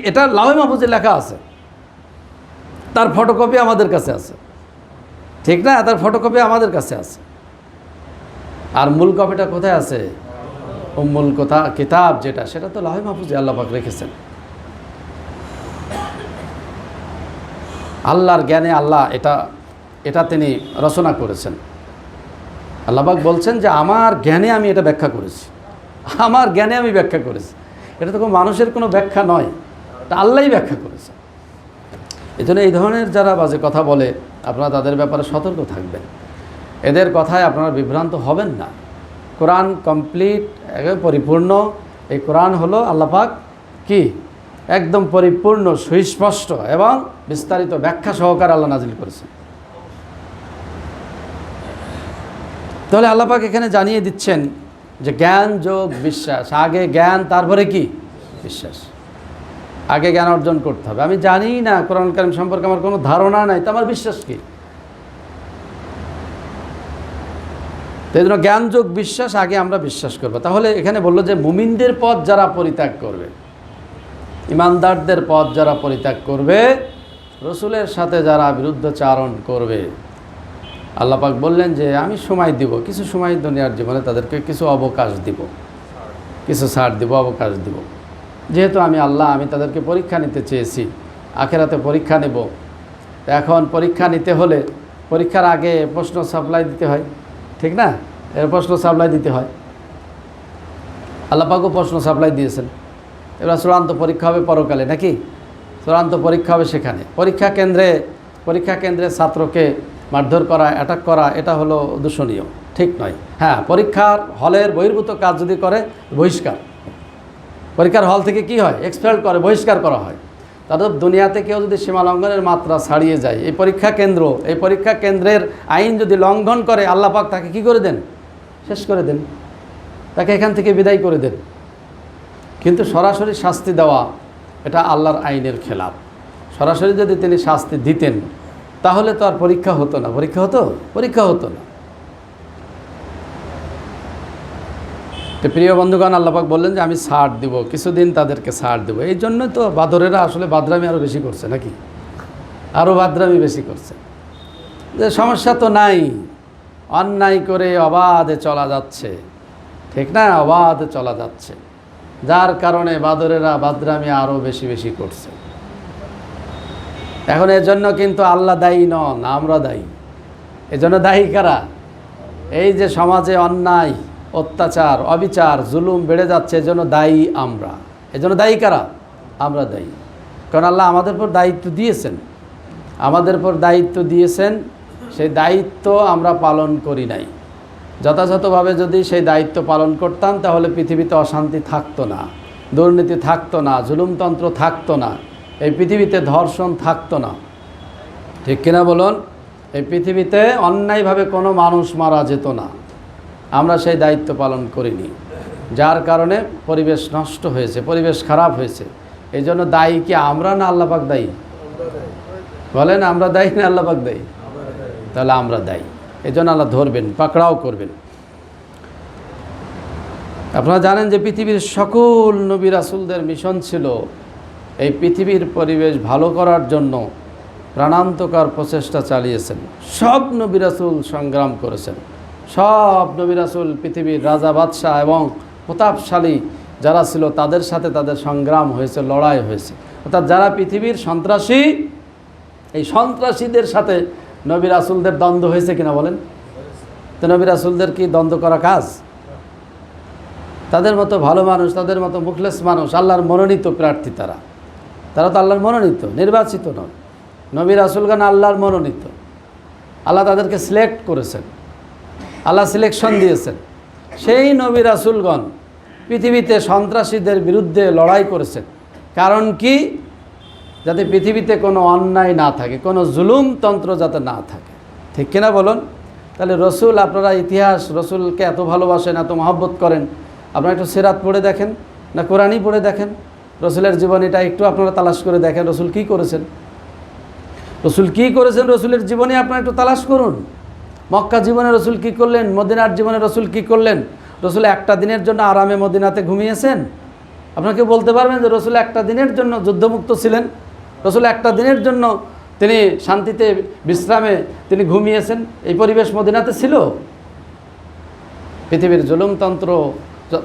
এটা লাওহে মাহফুজে লেখা আছে, তার ফটোকপি আমাদের কাছে আছে, ঠিক না? তার ফটোকপি আমাদের কাছে আছে। আর মূল কপিটা কোথায় আছে? উম্মুল কিতাব যেটা, সেটা তো লাওহে মাহফুজে আল্লাহ পাক রেখেছেন। আল্লাহর জ্ঞানে আল্লাহ এটা তিনি রচনা করেছেন। আল্লাহ পাক বলছেন যে আমার জ্ঞানে আমি এটা ব্যাখ্যা করেছি, আমার জ্ঞানে আমি ব্যাখ্যা করেছি। এটা তো কোনো মানুষের কোনো ব্যাখ্যা নয়, এটা আল্লাহই ব্যাখ্যা করেছে। এই জন্য এই ধরনের যারা বাজে কথা বলে, আপনারা তাদের ব্যাপারে সতর্ক থাকবেন। এদের কথায় আপনারা বিভ্রান্ত হবেন না। কোরআন কমপ্লিট, একদম পরিপূর্ণ। এই কোরআন হলো আল্লাহ পাক কি একদম পরিপূর্ণ, সুস্পষ্ট এবং বিস্তারিত ব্যাখ্যা সহকারে আল্লাহ নাজিল করেছেন। তাহলে আল্লাহ পাক এখানে জানিয়ে দিচ্ছেন যে জ্ঞান যোগ বিশ্বাস, আগে জ্ঞান তারপরে কি বিশ্বাস। আগে জ্ঞান অর্জন করতে হবে। আমি জানি না কোরআন কারীম সম্পর্কে, আমার কোনো ধারণা নাই, তো আমার বিশ্বাস কি? তো এই জন্য জ্ঞান যোগ বিশ্বাস, আগে আমরা বিশ্বাস করবো। তাহলে এখানে বললো যে মুমিনদের পথ যারা পরিত্যাগ করবে, ইমানদারদের পথ যারা পরিত্যাগ করবে, রসুলের সাথে যারা বিরুদ্ধাচারণ করবে, আল্লাহ পাক বললেন যে আমি সময় দিব, কিছু সময় দুনিয়ার জীবনে তাদেরকে কিছু অবকাশ দিব, কিছু ছাড় দিব, অবকাশ দিব। যেহেতু আমি আল্লাহ, আমি তাদেরকে পরীক্ষা নিতে চেয়েছি, আখেরাতে পরীক্ষা নেব। এখন পরীক্ষা নিতে হলে পরীক্ষার আগে প্রশ্ন সাপ্লাই দিতে হয়, ঠিক না? এর প্রশ্ন সাপ্লাই দিতে হয়। আল্লাহ পাকও প্রশ্ন সাপ্লাই দিয়েছেন। এবার চূড়ান্ত পরীক্ষা হবে পরকালে, নাকি? চূড়ান্ত পরীক্ষা হবে সেখানে। পরীক্ষা কেন্দ্রে ছাত্রকে মারধর করা, অ্যাটাক করা, এটা হলো দূষণীয়, ঠিক নয়। হ্যাঁ, পরীক্ষার হলের বহির্ভূত কাজ যদি করে, বহিষ্কার। পরীক্ষার হল থেকে কি হয়? এক্সপেল করে, বহিষ্কার করা হয়। তাদের দুনিয়াতে কেউ যদি সীমা লঙ্ঘনের মাত্রা ছাড়িয়ে যায়, এই পরীক্ষা কেন্দ্রের আইন যদি লঙ্ঘন করে, আল্লাহ পাক তাকে কি করে দেন? শেষ করে দেন, তাকে এখান থেকে বিদায় করে দেন। কিন্তু সরাসরি শাস্তি দেওয়া, এটা আল্লাহর আইনের খেলাফ। সরাসরি যদি তিনি শাস্তি দিতেন, তাহলে তো আর পরীক্ষা হতো না। পরীক্ষা হতো না। তো প্রিয় বন্ধুগণ, আল্লাহ পাক বললেন যে আমি ছাড় দিব, কিছুদিন তাদেরকে ছাড় দেবো। এই জন্য তো বাদরেরা আসলে বাদরামি আরও বেশি করছে, নাকি? আরও বাদরামি বেশি করছে। যে সমস্যা তো নাই, অন্যায় করে অবাধে চলা যাচ্ছে, ঠিক না? অবাধে চলা যাচ্ছে, যার কারণে বাদরেরা বাদরামি আরও বেশি করছে। এখন এর জন্য কিন্তু আল্লাহ দায়ী নন, আমরা দায়ী। এজন্য দায়ী কারা? এই যে সমাজে অন্যায়, অত্যাচার, অবিচার, জুলুম বেড়ে যাচ্ছে, এজন্য দায়ী আমরা। এজন্য দায়ী কারা? আমরা দায়ী। কারণ আল্লাহ আমাদের উপর দায়িত্ব দিয়েছেন, সেই দায়িত্ব আমরা পালন করি নাই। যথাযথভাবে যদি সেই দায়িত্ব পালন করতাম, তাহলে পৃথিবীতে অশান্তি থাকতো না। দুর্নীতি থাকতো না, জুলুমতন্ত্র থাকতো না, এই পৃথিবীতে ধর্ষণ থাকতো না। ঠিক কিনা বলুন? এই পৃথিবীতে অন্যায়ভাবে কোনো মানুষ মারা যেত না। আমরা সেই দায়িত্ব পালন করিনি, যার কারণে পরিবেশ নষ্ট হয়েছে, পরিবেশ খারাপ হয়েছে। এই জন্য দায়ী কি আমরা না আল্লাহ পাক দায়ী? বলেন, আমরা দায়ী না আল্লাহ পাক দায়ী? তাহলে আমরা দায়ী। এই জন্য আল্লাহ ধরবেন, পাকড়াও করবেন। আপনারা জানেন যে পৃথিবীর সকল নবী রাসূলদের মিশন ছিল এই পৃথিবীর পরিবেশ ভালো করার জন্য প্রাণান্তকর প্রচেষ্টা চালিয়েছেন। সব নবী রাসূল সংগ্রাম করেছেন। সব নবী রাসূল পৃথিবীর রাজা বাদশাহ এবং প্রতাপশালী যারা ছিল তাদের সাথে তাদের সংগ্রাম হয়েছে, লড়াই হয়েছে। অর্থাৎ যারা পৃথিবীর সন্ত্রাসী, এই সন্ত্রাসীদের সাথে নবী রাসূলদের দ্বন্দ্ব হয়েছে কিনা বলেন? তো নবী রাসূলদের কি দ্বন্দ্ব করা কাজ? তাদের মতো ভালো মানুষ, তাদের মতো মুখলেস মানুষ, আল্লাহর মনোনীত প্রার্থী তারা তো আল্লাহর মনোনীত, নির্বাচিত নয়। নবী রাসূলগণ আল্লাহর মনোনীত, আল্লাহ তাদেরকে সিলেক্ট করেছেন, আল্লাহ সিলেকশন দিয়েছেন। সেই নবী রাসূলগণ পৃথিবীতে সন্ত্রাসীদের বিরুদ্ধে লড়াই করেছেন। কারণ কি? যাতে পৃথিবীতে কোনো অন্যায় না থাকে, কোনো জুলুমতন্ত্র যাতে না থাকে। ঠিক কিনা বলুন? তাহলে রসুল, আপনারা ইতিহাস, রসুলকে এত ভালোবাসেন, এত মহব্বত করেন, আপনারা একটু সিরাত পড়ে দেখেন না কোরআনই পড়ে দেখেন? রসুলের জীবনীটা একটু আপনারা তালাশ করে দেখেন, রসুল কী করেছেন, রসুল কী করেছেন, রসুলের জীবনী আপনারা একটু তালাশ করুন। মক্কা জীবনে রসুল কী করলেন, মদিনার জীবনে রসুল কী করলেন? রসুল একটা দিনের জন্য আরামে মদিনাতে ঘুমিয়েছেন? আপনাকে বলতে পারবেন যে রসুল একটা দিনের জন্য যুদ্ধমুক্ত ছিলেন? রসুল একটা দিনের জন্য তিনি শান্তিতে বিশ্রামে তিনি ঘুমিয়েছেন? এই পরিবেশ মদিনাতে ছিল? পৃথিবীর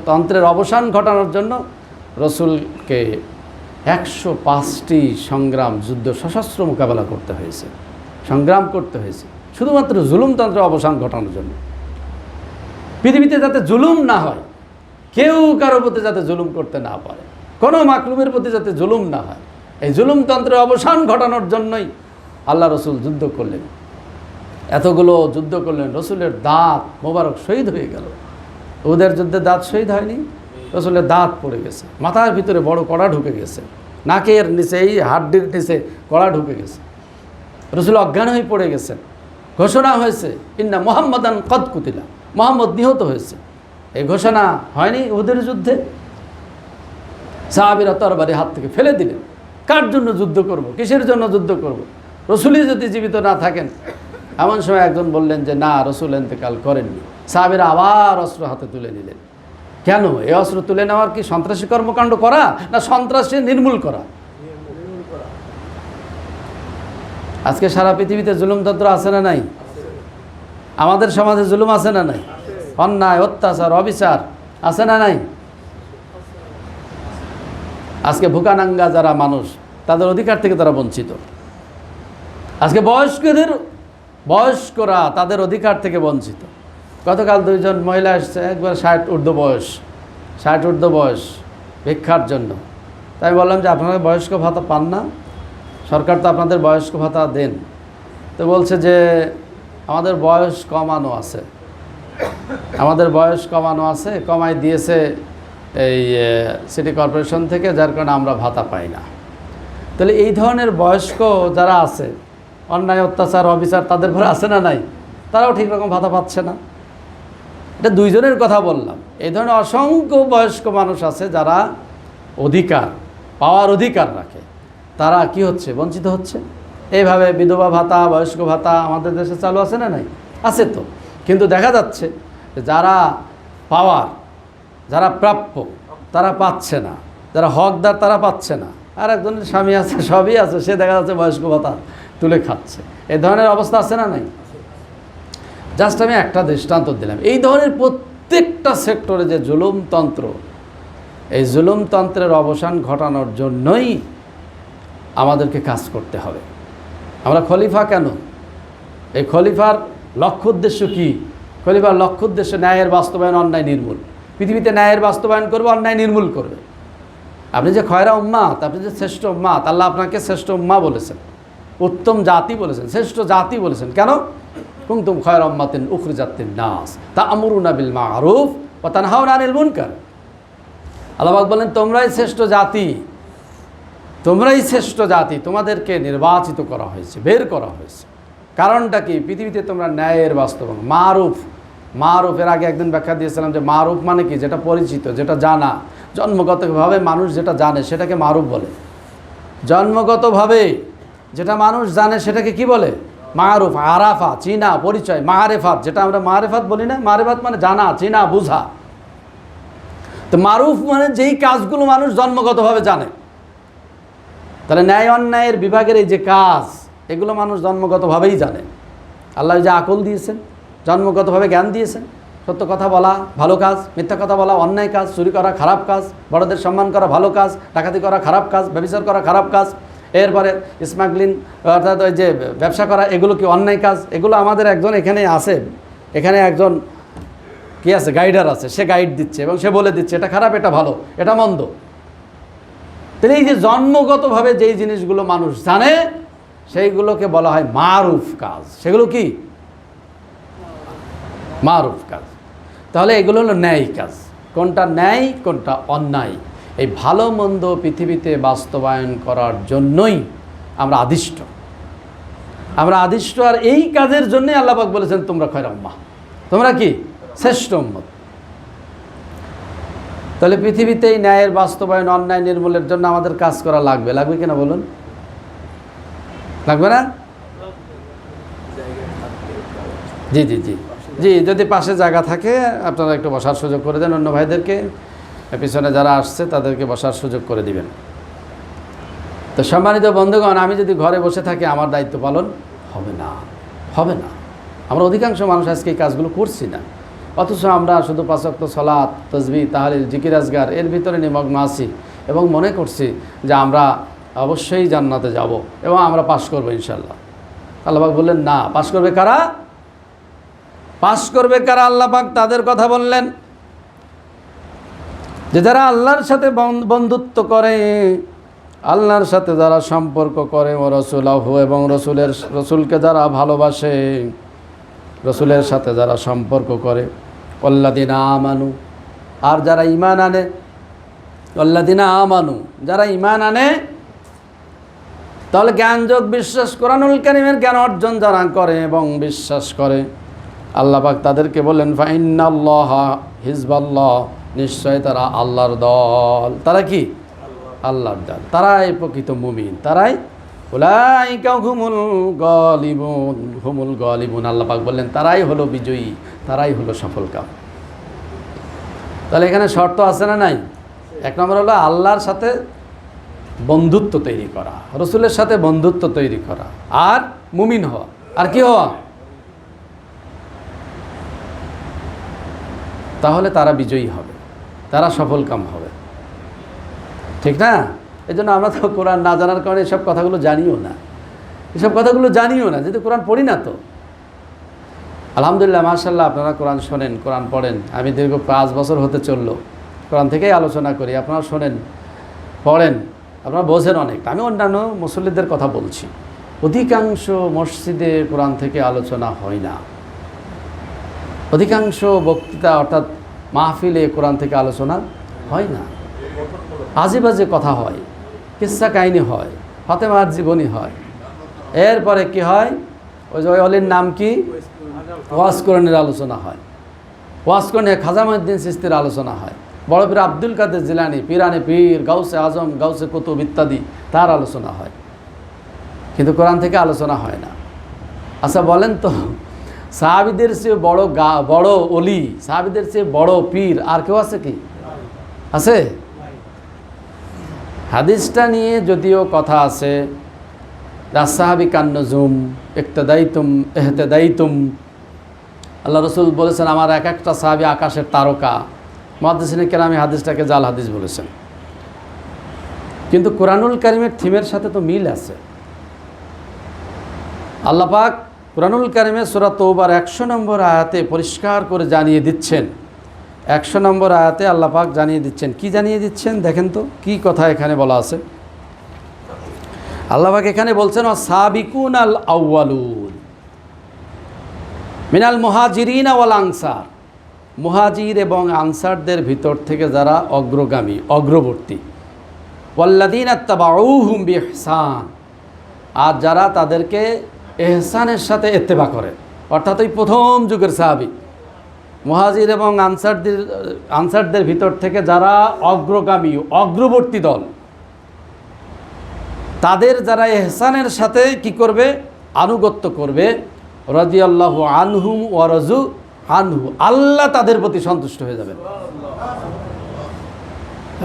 তন্ত্রের অবসান ঘটানোর জন্য রসুলকে 105টি সংগ্রাম, যুদ্ধ, সশস্ত্র মোকাবেলা করতে হয়েছে, সংগ্রাম করতে হয়েছে শুধুমাত্র জুলুমতন্ত্রের অবসান ঘটানোর জন্য। পৃথিবীতে যাতে জুলুম না হয়, কেউ কারো প্রতি যাতে জুলুম করতে না পারে, কোনো মাকলুমের প্রতি যাতে জুলুম না হয়, এই জুলুমতন্ত্রের অবসান ঘটানোর জন্যই আল্লাহ রসুল যুদ্ধ করলেন, এতগুলো যুদ্ধ করলেন। রসুলের দাঁত মোবারক শহীদ হয়ে গেল। ওদের যুদ্ধে দাঁত শহীদ হয়নি, রসুলের দাঁত পড়ে গেছে, মাথার ভিতরে বড় কড়া ঢুকে গেছে, নাকের নিচে, এই হাড্ডির নিচে কড়া ঢুকে গেছে, রসুল অজ্ঞান হয়ে পড়ে গেছেন। ঘোষণা হয়েছে ইন্না মুহাম্মাদান কদ কুতিলা, মুহাম্মদ নিহত হয়েছে। এই ঘোষণা হয়নি ওদের যুদ্ধে? সাহাবীরা তরবারি হাত থেকে ফেলে দিলেন। কার জন্য যুদ্ধ করব, কিসের জন্য যুদ্ধ করব? রসুলই যদি জীবিত না থাকেন। এমন সময় একজন বললেন যে না, রসুল ইন্তেকাল করেননি। সাহাবীরা আবার অস্ত্র হাতে তুলে নিলেন। কেন? এই অস্ত্র তুলে নেওয়ার কি সন্ত্রাসী কর্মকাণ্ড করা, না সন্ত্রাসী নির্মূল করা? আজকে সারা পৃথিবীতে জুলুমতন্ত্র আছে না নাই? আমাদের সমাজে জুলুম আছে না নাই? অন্যায়, অত্যাচার, অবিচার আছে না নাই? আজকে ভুকানাঙ্গা যারা মানুষ, তাদের অধিকার থেকে তারা বঞ্চিত। আজকে বয়স্করা তাদের অধিকার থেকে বঞ্চিত। গতকাল 2 জন মহিলা এসছে, একবার 60 ঊর্ধ্ব বয়স ভিক্ষার জন্য। তাই বললাম যে আপনারা বয়স্ক ভাতা পান না? সরকার তো আপনাদের বয়স্ক ভাতা দেন। তো বলছে যে আমাদের বয়স কমানো আছে, কমাই দিয়েছে এই সিটি কর্পোরেশন থেকে, যার কারণে আমরা ভাতা পাই না। তাহলে এই ধরনের বয়স্ক যারা আছে, অন্যায়, অত্যাচার, অবিচার তাদের ঘরে আছে না নাই? তারাও ঠিক রকম ভাতা পাচ্ছে না। এটা 2 জনের কথা বললাম। এই ধরনের অসংখ্য বয়স্ক মানুষ আছে যারা পাওয়ার অধিকার রাখে, তারা কি হচ্ছে? বঞ্চিত হচ্ছে। এইভাবে বিধবা ভাতা, বয়স্ক ভাতা আমাদের দেশে চালু আছে না নাই? আছে তো। কিন্তু দেখা যাচ্ছে যারা যারা প্রাপ্য তারা পাচ্ছে না, যারা হকদার তারা পাচ্ছে না। আর একজনের স্বামী আছে, সবই আছে, সে দেখা যাচ্ছে বয়স্ক ভাতা তুলে খাচ্ছে। এই ধরনের অবস্থা আছে না নাই? জাস্ট আমি একটা দৃষ্টান্ত দিলাম। এই ধরনের প্রত্যেকটা সেক্টরে যে জুলুমতন্ত্র, এই জুলুমতন্ত্রের অবসান ঘটানোর জন্যই আমাদেরকে কাজ করতে হবে। আমরা খলিফা কেন? এই খলিফার লক্ষ্য উদ্দেশ্য কী? খলিফার লক্ষ্য উদ্দেশ্য ন্যায়ের বাস্তবায়ন, অন্যায় নির্মূল। পৃথিবীতে ন্যায়ের বাস্তবায়ন করবে, অন্যায় নির্মূল করবে। আপনি যে খয়রা উম্মাত, আপনি যে শ্রেষ্ঠ উম্মাত, আল্লাহ আপনাকে শ্রেষ্ঠ উম্মা বলেছেন, উত্তম জাতি বলেছেন, শ্রেষ্ঠ জাতি বলেছেন। কেন? কুনতুম খয়রা উম্মাতিন উখরিজাত লিন-নাস তা'মুরুনা বিল মা'রুফ ওয়া তানহাউনা আনিল মুনকার। আল্লাহ পাক বলেন তোমরাই শ্রেষ্ঠ জাতি, তোমরাই শ্রেষ্ঠ জাতি, তোমাদেরকে নির্বাচিত করা হয়েছে, বের করা হয়েছে। কারণটা কি? পৃথিবীতে তোমরা ন্যায়ের বাস্তবায়ন, মারুফ। মারুফের আগে একদিন ব্যাখ্যা দিয়েছিলাম যে মারুফ মানে কি? যেটা পরিচিত, যেটা জানা, জন্মগতভাবে মানুষ যেটা জানে সেটাকে মারুফ বলে। জন্মগতভাবে যেটা মানুষ জানে সেটাকে কি বলে? মারুফ। আরাফা চিনা, পরিচয়। মারেফাত যেটা আমরা মারেফাত বলি না, মারেফাত মানে জানা, চিনা, বুঝা। তো মারুফ মানে যেই কাজগুলো মানুষ জন্মগতভাবে জানে। তাহলে ন্যায় অন্যায়ের বিভাগের এই যে কাজ, এগুলো মানুষ জন্মগতভাবেই জানে। আল্লাহ যে আকল দিয়েছেন, জন্মগতভাবে জ্ঞান দিয়েছেন। সত্য কথা বলা ভালো কাজ, মিথ্যা কথা বলা অন্যায় কাজ, চুরি করা খারাপ কাজ, বড়দের সম্মান করা ভালো কাজ, ডাকাতি করা খারাপ কাজ, ব্যভিচার করা খারাপ কাজ, এরপরে স্মাগলিং অর্থাৎ ওই যে ব্যবসা করা, এগুলো কি অন্যায় কাজ? এগুলো আমাদের একজন এখানে আছে, এখানে একজন কি আছে, গাইডার আছে, সে গাইড দিচ্ছে এবং সে বলে দিচ্ছে এটা খারাপ, এটা ভালো, এটা মন্দ। তাহলে এই যে জন্মগতভাবে যেই জিনিসগুলো মানুষ জানে সেইগুলোকে বলা হয় মারুফ কাজ। সেগুলো কি? মারুফ কাজ। তাহলে এগুলো হলো ন্যায় কাজ। কোনটা ন্যায়, কোনটা অন্যায়, এই ভালো মন্দ পৃথিবীতে বাস্তবায়ন করার জন্যই আমরা আদিষ্ট। আমরা আদিষ্ট, আর এই কাজের জন্যই আল্লাহ পাক বলেছেন তোমরা খয়রা উম্মাহ, তোমরা কি? শ্রেষ্ঠ উম্মত। তাহলে পৃথিবীতে এই ন্যায়ের বাস্তবায়ন, অন্যায় নির্মূলের জন্য আমাদের কাজ করা লাগবে। লাগবে কিনা বলুন? লাগবে না? জি জি জি জি, যদি পাশে জায়গা থাকে আপনারা একটু বসার সুযোগ করে দেন, অন্য ভাইদেরকে, পিছনে যারা আসছে তাদেরকে বসার সুযোগ করে দিবেন। তো সম্মানিত বন্ধুগণ, আমি যদি ঘরে বসে থাকি আমার দায়িত্ব পালন হবে না, হবে না। আমরা অধিকাংশ মানুষ আজকে এই কাজগুলো করছি না, অথচ আমরা শুধু 5 ওয়াক্ত সালাত, তাসবিহ, তাহলিল, জিকির, আজগার এর ভিতরে নিমগ্ন আছি এবং মনে করছি যে আমরা অবশ্যই জান্নাতে যাব এবং আমরা পাশ করবো ইনশাল্লাহ। আল্লাহ পাক বললেন না, পাশ করবে কারা? পাশ করবে কারা? আল্লাহ পাক তাদের কথা বললেন যে যারা আল্লাহর সাথে বন্ধুত্ব করে, আল্লাহর সাথে যারা সম্পর্ক করে, ও রাসূলহু, এবং রসুলকে যারা ভালোবাসে, রসুলের সাথে যারা সম্পর্ক করে, আল্লাযিনা আমানু, আর যারা ঈমান আনে, আল্লাযিনা আমানু, যারা ঈমান আনে। তাহলে জ্ঞানযোগ বিশ্বাস, কোরআনুল কারীমের জ্ঞান অর্জন যারা করে এবং বিশ্বাস করে, আল্লাহ পাক তাদেরকে বলেন ফাইন্নাল্লাহা হিজবাল্লাহ, নিশ্চয় তারা আল্লাহর দল। তারা কি? আল্লাহর দল। তারাই প্রকৃত মুমিন, তারাই উলাইকা হুমুল গালিবুন, হুমুল গালিবুন। আল্লাহ পাক বললেন তারাই হলো বিজয়ী, তারাই হলো সফলকাম। তাহলে এখানে শর্ত আছে না নাই? 1 নম্বর হলো আল্লাহর সাথে বন্ধুত্ব তৈরি করা, রসুলের সাথে বন্ধুত্ব তৈরি করা, আর মুমিন হওয়া। আর কি হওয়া? তাহলে তারা বিজয়ী হবে, তারা সফলকাম হবে। ঠিক না? এই জন্য আমরা তো কোরআন না জানার কারণে এসব কথাগুলো জানিও না, এসব কথাগুলো জানিও না, যেহেতু কোরআন পড়ি না। তো আলহামদুলিল্লাহ, মাশাআল্লাহ, আপনারা কোরআন শোনেন, কোরআন পড়েন। আমি দীর্ঘ 5 বছর হতে চললো কোরআন থেকেই আলোচনা করি। আপনারা শোনেন, পড়েন, আপনারা বোঝেন অনেক। আমি অন্যান্য মুসল্লিদের কথা বলছি, অধিকাংশ মসজিদে কোরআন থেকে আলোচনা হয় না, অধিকাংশ বক্তৃতা অর্থাৎ মাহফিলে কোরআন থেকে আলোচনা হয় না। আজে বাজে কথা হয়, কিস্সা কাহিনী হয়, ফাতেমার জীবনী হয়। এরপরে কি হয়? ওই যে ওই অলির নাম কি, ওয়াজ কোরআনের আলোচনা হয়, ওয়াজ কোরআনে খাজা মঈনুদ্দিন চিশতির আলোচনা হয়, বড় পীর আব্দুল কাদের জিলানী, পীরানে পীর, গাউসে আজম, গাউসে কুতুব ইত্যাদি, তার আলোচনা হয়, কিন্তু কোরআন থেকে আলোচনা হয় না। আচ্ছা বলেন তো, সাহাবীদের চেয়ে বড় অলি, সাহাবীদের চেয়ে বড় পীর আর কেউ আছে কি? আছে? হাদিসটা নিয়ে যদিও কথা আছে, রাসসাহাবী কান্নজুম ইক্তাদাইতুম ইহতাদাইতুম, আল্লাহ রসুল বলেছেন আমার এক একটা সাহাবী আকাশের তারকা। মুহাদ্দিসিনে কেরাম হাদিসটাকে জাল হাদিস বলেছেন, কিন্তু কোরআনুল কারীমের থিমের সাথে তো মিল আছে। আল্লাহ পাক কোরআনুল কারীমে সূরা তওবার 100 নম্বর আয়াতে পরিষ্কার করে জানিয়ে দিচ্ছেন। 100 নম্বর আয়াতে আল্লাহ পাক জানিয়ে দিচ্ছেন। কি জানিয়ে দিচ্ছেন দেখেন তো, কি কথা এখানে বলা আছে। আল্লাহ পাক এখানে বলছেন ওয়াসাবিকুনাল আউয়ালুন মিনাল মুহাজিরিন ওয়াল আনসার। মুহাজির এবং আনসারদের ভিতর থেকে যারা অগ্রগামী অগ্রবর্তী, ওয়াল্লাযীনা তাবাউহুম বিইহসান, আর যারা তাদেরকে ইহসানের সাথে ইত্তেবা করে, অর্থাৎ ওই প্রথম যুগের সাহাবী মুহাজির এবং আনসারদের ভিতর থেকে যারা অগ্রগামী অগ্রবর্তী দল, তাদের যারা ইহসানের সাথে কি করবে, আনুগত্য করবে, রাদিয়াল্লাহু আনহুম ওয়া রাযু আনহু, আল্লাহ তাদের প্রতি সন্তুষ্ট হয়ে যাবেন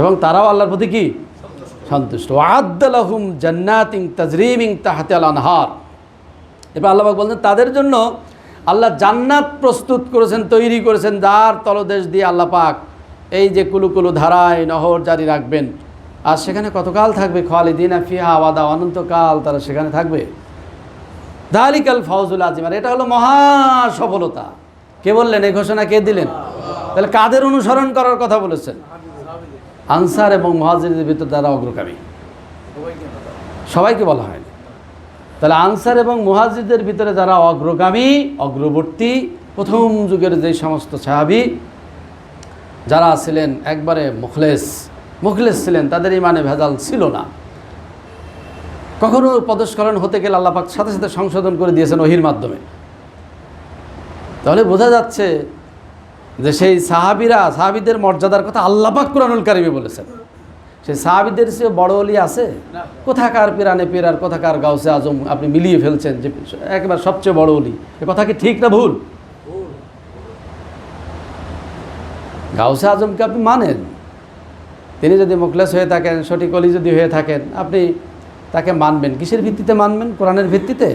এবং তারাও আল্লাহর প্রতি কি সন্তুষ্ট। ওয়া'আদ্দা লাহুম জান্নাতিন তাজরি মিন তাহতিহাল আনহার, এবার আল্লাহ পাক বলেন তাদের জন্য আল্লাহ জান্নাত প্রস্তুত করেছেন, তৈরি করেছেন, যার তলদেশ দিয়ে আল্লাহ পাক এই যে কুলুকুলু ধারায় নহর জারি রাখবেন। আর সেখানে কতকাল থাকবে, খালিদিনা ফিহা আবাদা, অনন্তকাল তারা সেখানে থাকবে। যালিকাল ফাওজুল আযীম, আর এটা হলো মহা সফলতা। কে বললেন এই ঘোষণা, কে দিলেন? তাহলে কাদের অনুসরণ করার কথা বলেছেন? আনসার এবং মুহাজিরদের ভিতর যারা অগ্রগামী, সবাইকে বলা হয়নি। তাহলে আনসার এবং মুহাজিরদের ভিতরে যারা অগ্রগামী অগ্রবর্তী, প্রথম যুগের যে সমস্ত সাহাবী যারা ছিলেন একবারে মুখলেস ছিলেন, তাদের ইমানে ভেজাল ছিল না। কখনো পদস্খলন হতে গেলে আল্লাহ পাক সাথে সাথে সংশোধন করে দিয়েছেন ওহীর মাধ্যমে। তাহলে বোঝা যাচ্ছে যে সেই সাহাবীদের মর্যাদার কথা আল্লাহ পাক কুরআনুল কারীমে বলেছেন। সেই সাহাবীদের চেয়ে বড় ওলি আছে? কোথাকার পিরানে পিরার, কোথাকার গাউসে আজম আপনি মিলিয়ে ফেলছেন যে একেবারে সবচেয়ে বড় ওলি। এ কথা কি ঠিক না ভুল? গাউসে আজমকে আপনি মানেন, তিনি যদি মুখলেস হয়ে থাকেন, সঠিক ওলি যদি হয়ে থাকেন, আপনি তাকে মানবেন কিসের ভিত্তিতে মানবেন? কোরআনের ভিত্তিতে?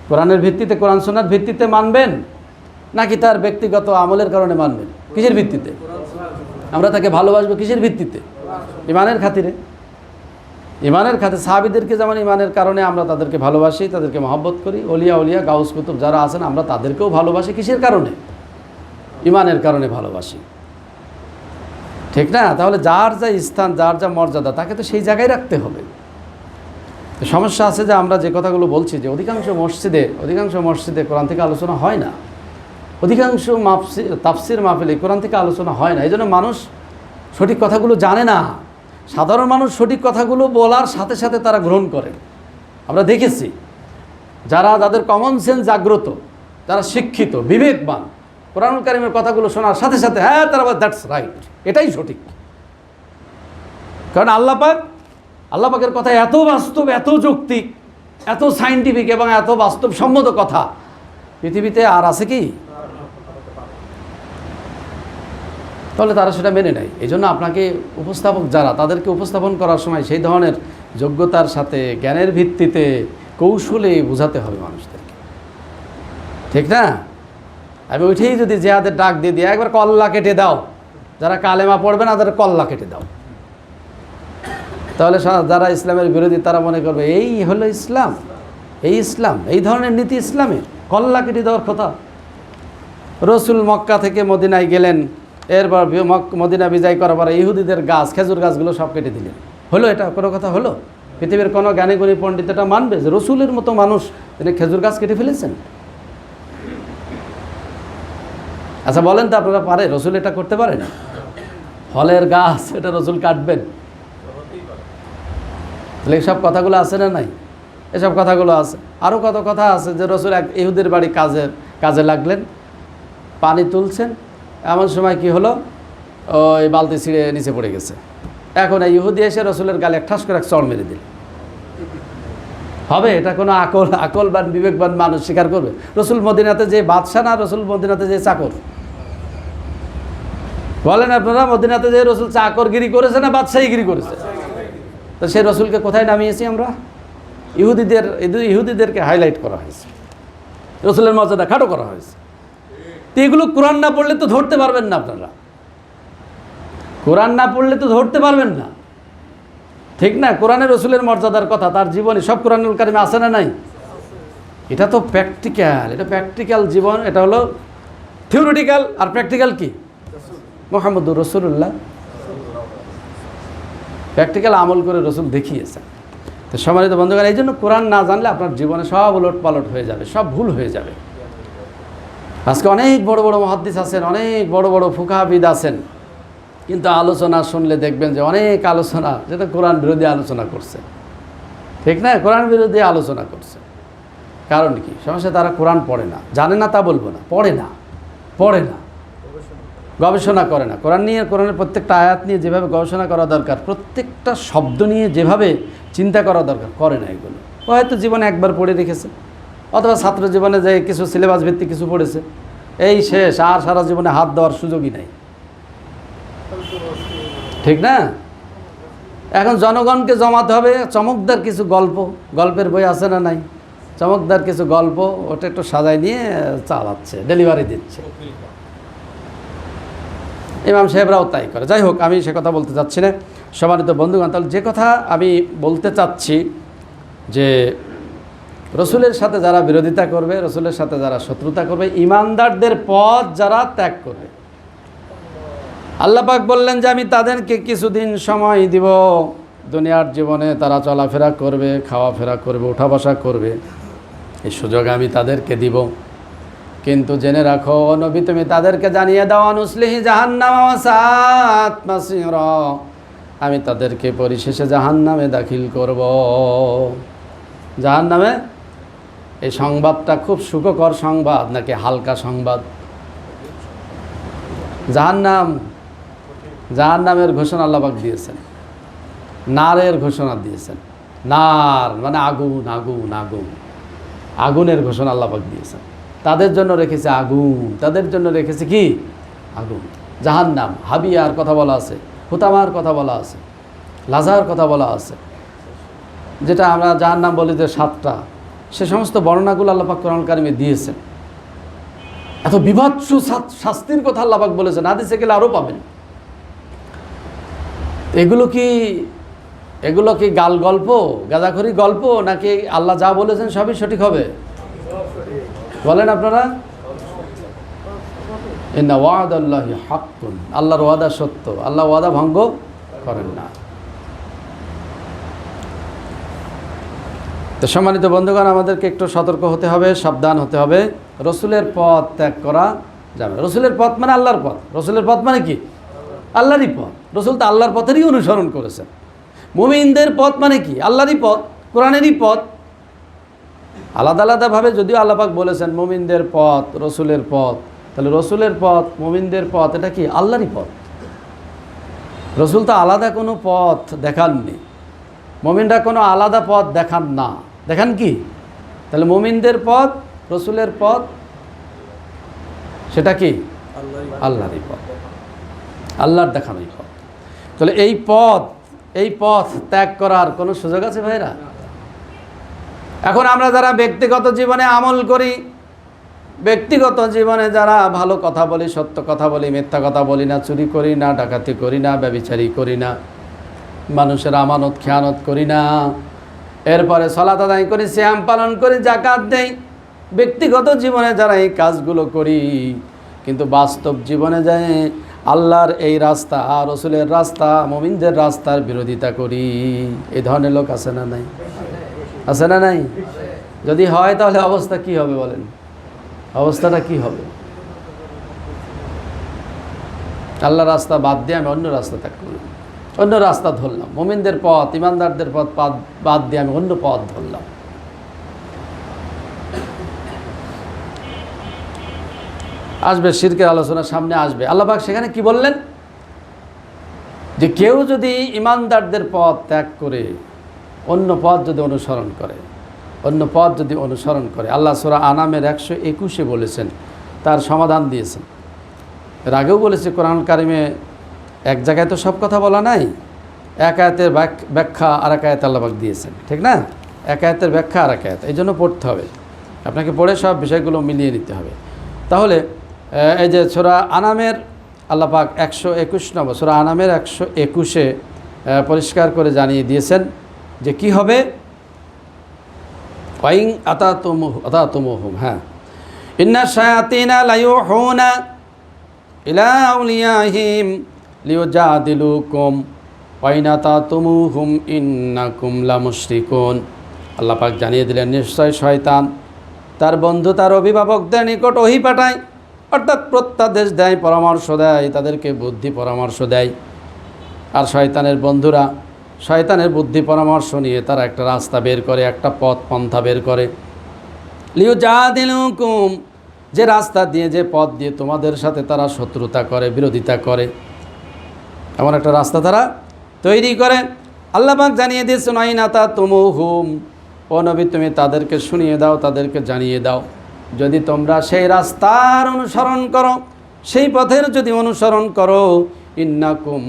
কোরআনের ভিত্তিতে, কোরআন সুন্নাহর ভিত্তিতে মানবেন, নাকি তার ব্যক্তিগত আমলের কারণে মানবেন? কিসের ভিত্তিতে? আমরা তাকে ভালোবাসবো কিসের ভিত্তিতে? ইমানের খাতিরে। ইমানের খাতিরে সাহাবীদেরকে যেমন ইমানের কারণে আমরা তাদেরকে ভালোবাসি, তাদেরকে মহব্বত করি, ওলিয়া গাউস কুতুব যারা আছেন আমরা তাদেরকেও ভালোবাসি। কিসের কারণে? ইমানের কারণে ভালোবাসি, ঠিক না? তাহলে যার যা স্থান, যার যা মর্যাদা, তাকে তো সেই জায়গায় রাখতে হবে। সমস্যা আছে যে আমরা যে কথাগুলো বলছি যে অধিকাংশ মসজিদে কোরআন থেকে আলোচনা হয় না, অধিকাংশ তাফসির মাহফিলে কোরআন থেকে আলোচনা হয় না। এই জন্য মানুষ সঠিক কথাগুলো জানে না। সাধারণ মানুষ সঠিক কথাগুলো বলার সাথে সাথে তারা গ্রহণ করে। আমরা দেখেছি যাদের কমন সেন্স জাগ্রত, যারা শিক্ষিত বিবেকবান, কোরআনুল কারীমের কথাগুলো শোনার সাথে সাথে হ্যাঁ তারা বলে দ্যাটস রাইট, এটাই সঠিক। কারণ আল্লাহ পাকের কথা এত বাস্তব, এত যৌক্তিক, এত সায়েন্টিফিক এবং এত বাস্তবসম্মত কথা পৃথিবীতে আর আছে কি? তাহলে তারা সেটা মেনে নেয়। এই জন্য আপনাকে উপস্থাপক যারা, তাদেরকে উপস্থাপন করার সময় সেই ধরনের যোগ্যতার সাথে জ্ঞানের ভিত্তিতে কৌশলে বোঝাতে হবে মানুষদেরকে, ঠিক না? আমি ওইটাই যদি জেহাদের ডাক দিয়ে দিয়ে একবার কল্লা কেটে দাও, যারা কালেমা পড়বে না তাদের কল্লা কেটে দাও, তাহলে যারা ইসলামের বিরোধী তারা মনে করবে এই হলো ইসলাম, এই ধরনের নীতি ইসলামে। কল্লা কেটে দেওয়ার কথা। রসুল মক্কা থেকে মদিনায় গেলেন, এরপর মদিনা বিজয় করার পরে ইহুদিদের গাছ, খেজুর গাছগুলো সব কেটে দিলেন। হলো এটা কোনো কথা হলো? পৃথিবীর কোনো জ্ঞানী গুণী পণ্ডিত এটা মানবে যে রসুলের মতো মানুষ তিনি খেজুর গাছ কেটে ফেলেছেন? আচ্ছা বলেন তো, আপনারা পারে? রসুল এটা করতে পারে না? ফলের গাছ এটা রসুল কাটবেন? তাহলে এইসব কথাগুলো আছে না নাই? এসব কথাগুলো আছে। আরও কত কথা আছে যে রসুল এক ইহুদের বাড়ি কাজে লাগলেন, পানি তুলছেন, এমন সময় কি হলো, ওই বালতি ছিঁড়ে নিচে পড়ে গেছে। এখন এই ইহুদি এসে রসুলের গালে ঠাস করে এক চড় মেরে দিল। হবে এটা? কোনো আকলবান বিবেকবান মানুষ স্বীকার করবে? রসুল মদিনাতে যে বাদশা না, রসুল মদিনাতে যে চাকর? বলেন আপনারা, মদিনাতে যে রসুল চাকরগিরি করেছে না বাদশাহীগিরি করেছে? তো সেই রসুলকে কোথায় নামিয়েছি আমরা? ইহুদিদেরকে হাইলাইট করা হয়েছে, রসুলের মর্যাদা খাটো করা হয়েছে। তো এগুলো কোরআন না পড়লে তো ধরতে পারবেন না আপনারা, কোরআন না পড়লে তো ধরতে পারবেন না, ঠিক না? কোরআনের রসুলের মর্যাদার কথা তার জীবনে সব কোরআনুল কারীমে আছে না নাই? এটা তো প্র্যাকটিক্যাল, এটা প্র্যাকটিক্যাল জীবন। এটা হলো থিওরিটিক্যাল, আর প্র্যাকটিক্যাল কি? মুহাম্মদুর রাসূলুল্লাহ। প্র্যাকটিক্যাল আমল করে রসুল দেখিয়েছেন। তো সম্মানিত বন্ধুগণ, এই জন্য কোরআন না জানলে আপনার জীবনে সব উলট পালট হয়ে যাবে, সব ভুল হয়ে যাবে। আজকে অনেক বড় বড় মুহাদ্দিস আছেন, অনেক বড় বড় ফুকাহাবিদ আছেন, কিন্তু আলোচনা শুনলে দেখবেন যে অনেক আলোচনা যেটা কোরআন বিরোধী আলোচনা করছে, ঠিক না? কোরআন বিরোধী আলোচনা করছে। কারণ কি? সমস্যা তারা কোরআন পড়ে না, জানে না তা বলবো না, পড়ে না, গবেষণা করে না। কোরআন নিয়ে, কোরআনের প্রত্যেকটা আয়াত নিয়ে যেভাবে গবেষণা করা দরকার, প্রত্যেকটা শব্দ নিয়ে যেভাবে চিন্তা করা দরকার, করে না এগুলো। ও হয়তো জীবনে একবার পড়ে রেখেছে, অথবা ছাত্র জীবনে যে কিছু সিলেবাস ভিত্তিক কিছু পড়েছে, এই শেষ, আর সারা জীবনে হাত দেওয়ার সুযোগই নাই, ঠিক না? এখন জনগণকে জমাতে হবে চমকদার কিছু গল্প, গল্পের বই আছে না নাই? চমকদার কিছু গল্প, ওটা একটু সাজায় নিয়ে চালাচ্ছে, ডেলিভারি দিচ্ছে। ইমাম সাহেবরাও তাই করে। যাই হোক, আমি সে কথা বলতে চাচ্ছি না। সম্মানিত বন্ধুগণ, তাহলে যে কথা আমি বলতে চাচ্ছি যে রসুলের সাথে যারা বিরোধিতা করবে, রসুলের সাথে যারা শত্রুতা করবে, ইমানদারদের পথ যারা ত্যাগ করবে, আল্লাহ পাক বললেন যে আমি তাদেরকে কিছুদিন সময় দিব, দুনিয়ার জীবনে তারা চলাফেরা করবে, খাওয়া ফেরা করবে, উঠা বসা করবে, এই সুযোগ আমি তাদেরকে দিব। কিন্তু জেনে রাখো নবী, তুমি তাদেরকে জানিয়ে দাও, নুসলিহি জাহান্নাম ওয়া সাআত মাসীরা, আমি তাদেরকে পরিশেষে জাহান্নামে দাখিল করব। জাহান্নামে। এই সংবাদটা খুব সুখকর সংবাদ নাকি হালকা সংবাদ? জাহান্নামের ঘোষণা আল্লাহ পাক দিয়েছেন, নারের ঘোষণা দিয়েছেন। নার মানে আগুন, আগুন, আগুন, আগুনের ঘোষণা আল্লাহ পাক দিয়েছেন। তাদের জন্য রেখেছে আগুন, তাদের জন্য রেখেছে কি? আগুন। জাহান্নাম, হাবিয়ার কথা বলা আছে, হুতামার কথা বলা আছে, লাজার কথা বলা আছে, যেটা আমরা জাহান্নাম বলি যে 7টা, সে সমস্ত বর্ণনাগুলো আল্লাহ পাক কোরআন কারিমে দিয়েছেন। এত বিভৎস শাস্তির কথা আল্লাহ পাক বলেছেন, হাদিসে গেলে আরও পাবেন। এগুলো কি গাল গল্প, গাঁজাখড়ি গল্প, নাকি আল্লাহ যা বলেছেন সবই সঠিক হবে? বলেন আপনারা। ইন্না ওয়াদাল্লাহি হাক্কুন, আল্লাহর ওয়াদা সত্য, আল্লাহ ওয়াদা ভঙ্গ করেন না। তো সম্মানিত বন্ধুগণ, আমাদেরকে একটু সতর্ক হতে হবে, সাবধান হতে হবে। রসুলের পথ ত্যাগ করা যাবে না। রসুলের পথ মানে আল্লাহর পথ। রসুলের পথ মানে কি? আল্লাহরই পথ। রসুল তো আল্লাহর পথেরই অনুসরণ করেছেন। মুমিনদের পথ মানে কি? আল্লাহরই পথ, কোরআনেরই পথ। আলাদা আলাদাভাবে যদিও আল্লাহ পাক বলেছেন মুমিনদের পথ, রসুলের পথ, তাহলে রসুলের পথ, মুমিনদের পথ, এটা কি? আল্লাহরই পথ। রসুল তো আলাদা কোনো পথ দেখাননি, মুমিনরা কোনো আলাদা পথ দেখান না। দেখান কি? তাহলে মুমিনদের পথ, রসুলের পথ, সেটা কি? আল্লাহরই পথ, আল্লাহর দেখানোই পথ। তাহলে এই পথ ত্যাগ করার কোনো সুযোগ আছে ভাইরা? এখন আমরা যারা ব্যক্তিগত জীবনে আমল করি, ব্যক্তিগত জীবনে যারা ভালো কথা বলি, সত্য কথা বলি, মিথ্যা কথা বলি না, চুরি করি না, ডাকাতি করি না, ব্যভিচারী করি না, মানুষের আমানত খেয়ানত করি না, এরপরে সালাত আদায় করি, সিয়াম পালন করি, যাকাত দেই, ব্যক্তিগত জীবনে যারা এই কাজগুলো করি, কিন্তু বাস্তব জীবনে যায় আল্লাহর এই রাস্তা, রসুলের রাস্তা, মুমিনদের রাস্তার বিরোধিতা করি, এই ধরনের লোক আছে না নাই? আছে না নাই? যদি হয় তাহলে অবস্থা কি হবে বলেন? অবস্থাটা কি হবে? আল্লাহর রাস্তা বাদ দিয়ে আমি অন্য রাস্তা ত্যাগ করলাম, অন্য রাস্তা ধরলাম, মুমিনদের পথ, ইমানদারদের পথ বাদ দিয়ে আমি অন্য পথ ধরলাম। আসবে শিরকের আলোচনা, সামনে আসবে। আল্লাহ পাক সেখানে কি বললেন? যে কেউ যদি ইমানদারদের পথ ত্যাগ করে অন্য পথ যদি অনুসরণ করে, আল্লাহ সূরা আনামের 121-এ বলেছেন, তার সমাধান দিয়েছেন। এর আগেও বলেছে কোরআন কারিমে, এক জায়গায় তো সব কথা বলা নাই, এক আয়াতের ব্যাখ্যা আর এক আয়াত আল্লাহ পাক দিয়েছেন, ঠিক না? এক আয়াতের ব্যাখ্যা আর এক আয়াত, এই জন্য পড়তে হবে, আপনাকে পড়ে সব বিষয়গুলো মিলিয়ে নিতে হবে। তাহলে এই যে সূরা আনামের আল্লাহ পাক 121 নম্বর সূরা আনামের 121-এ পরিষ্কার করে জানিয়ে দিয়েছেন যে কি হবে। ওয়াইন আতাতুমুহুম, হ্যাঁ, ইন্না শায়াতিনা লায়ুহুনা ইলা আউলিয়াহিম লিউজাদিলুকুম ওয়াইন আতাতুমুহুম ইন্নাকুম লামুশরিকুন। আল্লাহ পাক জানিয়ে দিলেন, নিশ্চয় শয়তান তার বন্ধু, তার অভিভাবকদের নিকট ওহী পাঠায় অর্থাৎ প্রত্যাদেশ দেয়, পরামর্শ দেয়, তাদেরকে বুদ্ধি পরামর্শ দেয়। আর শয়তানের বন্ধুরা শয়তানের বুদ্ধি পরামর্শ নিয়ে তারা একটা রাস্তা বের করে, একটা পথ পন্থা বের করে। লিউজাদিলুকুম, যে রাস্তা দিয়ে, যে পথ দিয়ে তোমাদের সাথে তারা শত্রুতা করে, বিরোধিতা করে, এমন একটা রাস্তা তারা তৈরি করে। আল্লাহ পাক জানিয়ে দিয়েছেন আইনাতা তুমুহুম, ও নবী তুমি তাদেরকে শুনিয়ে দাও, তাদেরকে জানিয়ে দাও, যদি তোমরা সেই রাস্তার অনুসরণ করো, সেই পথের যদি অনুসরণ করো, ইন্নাকুম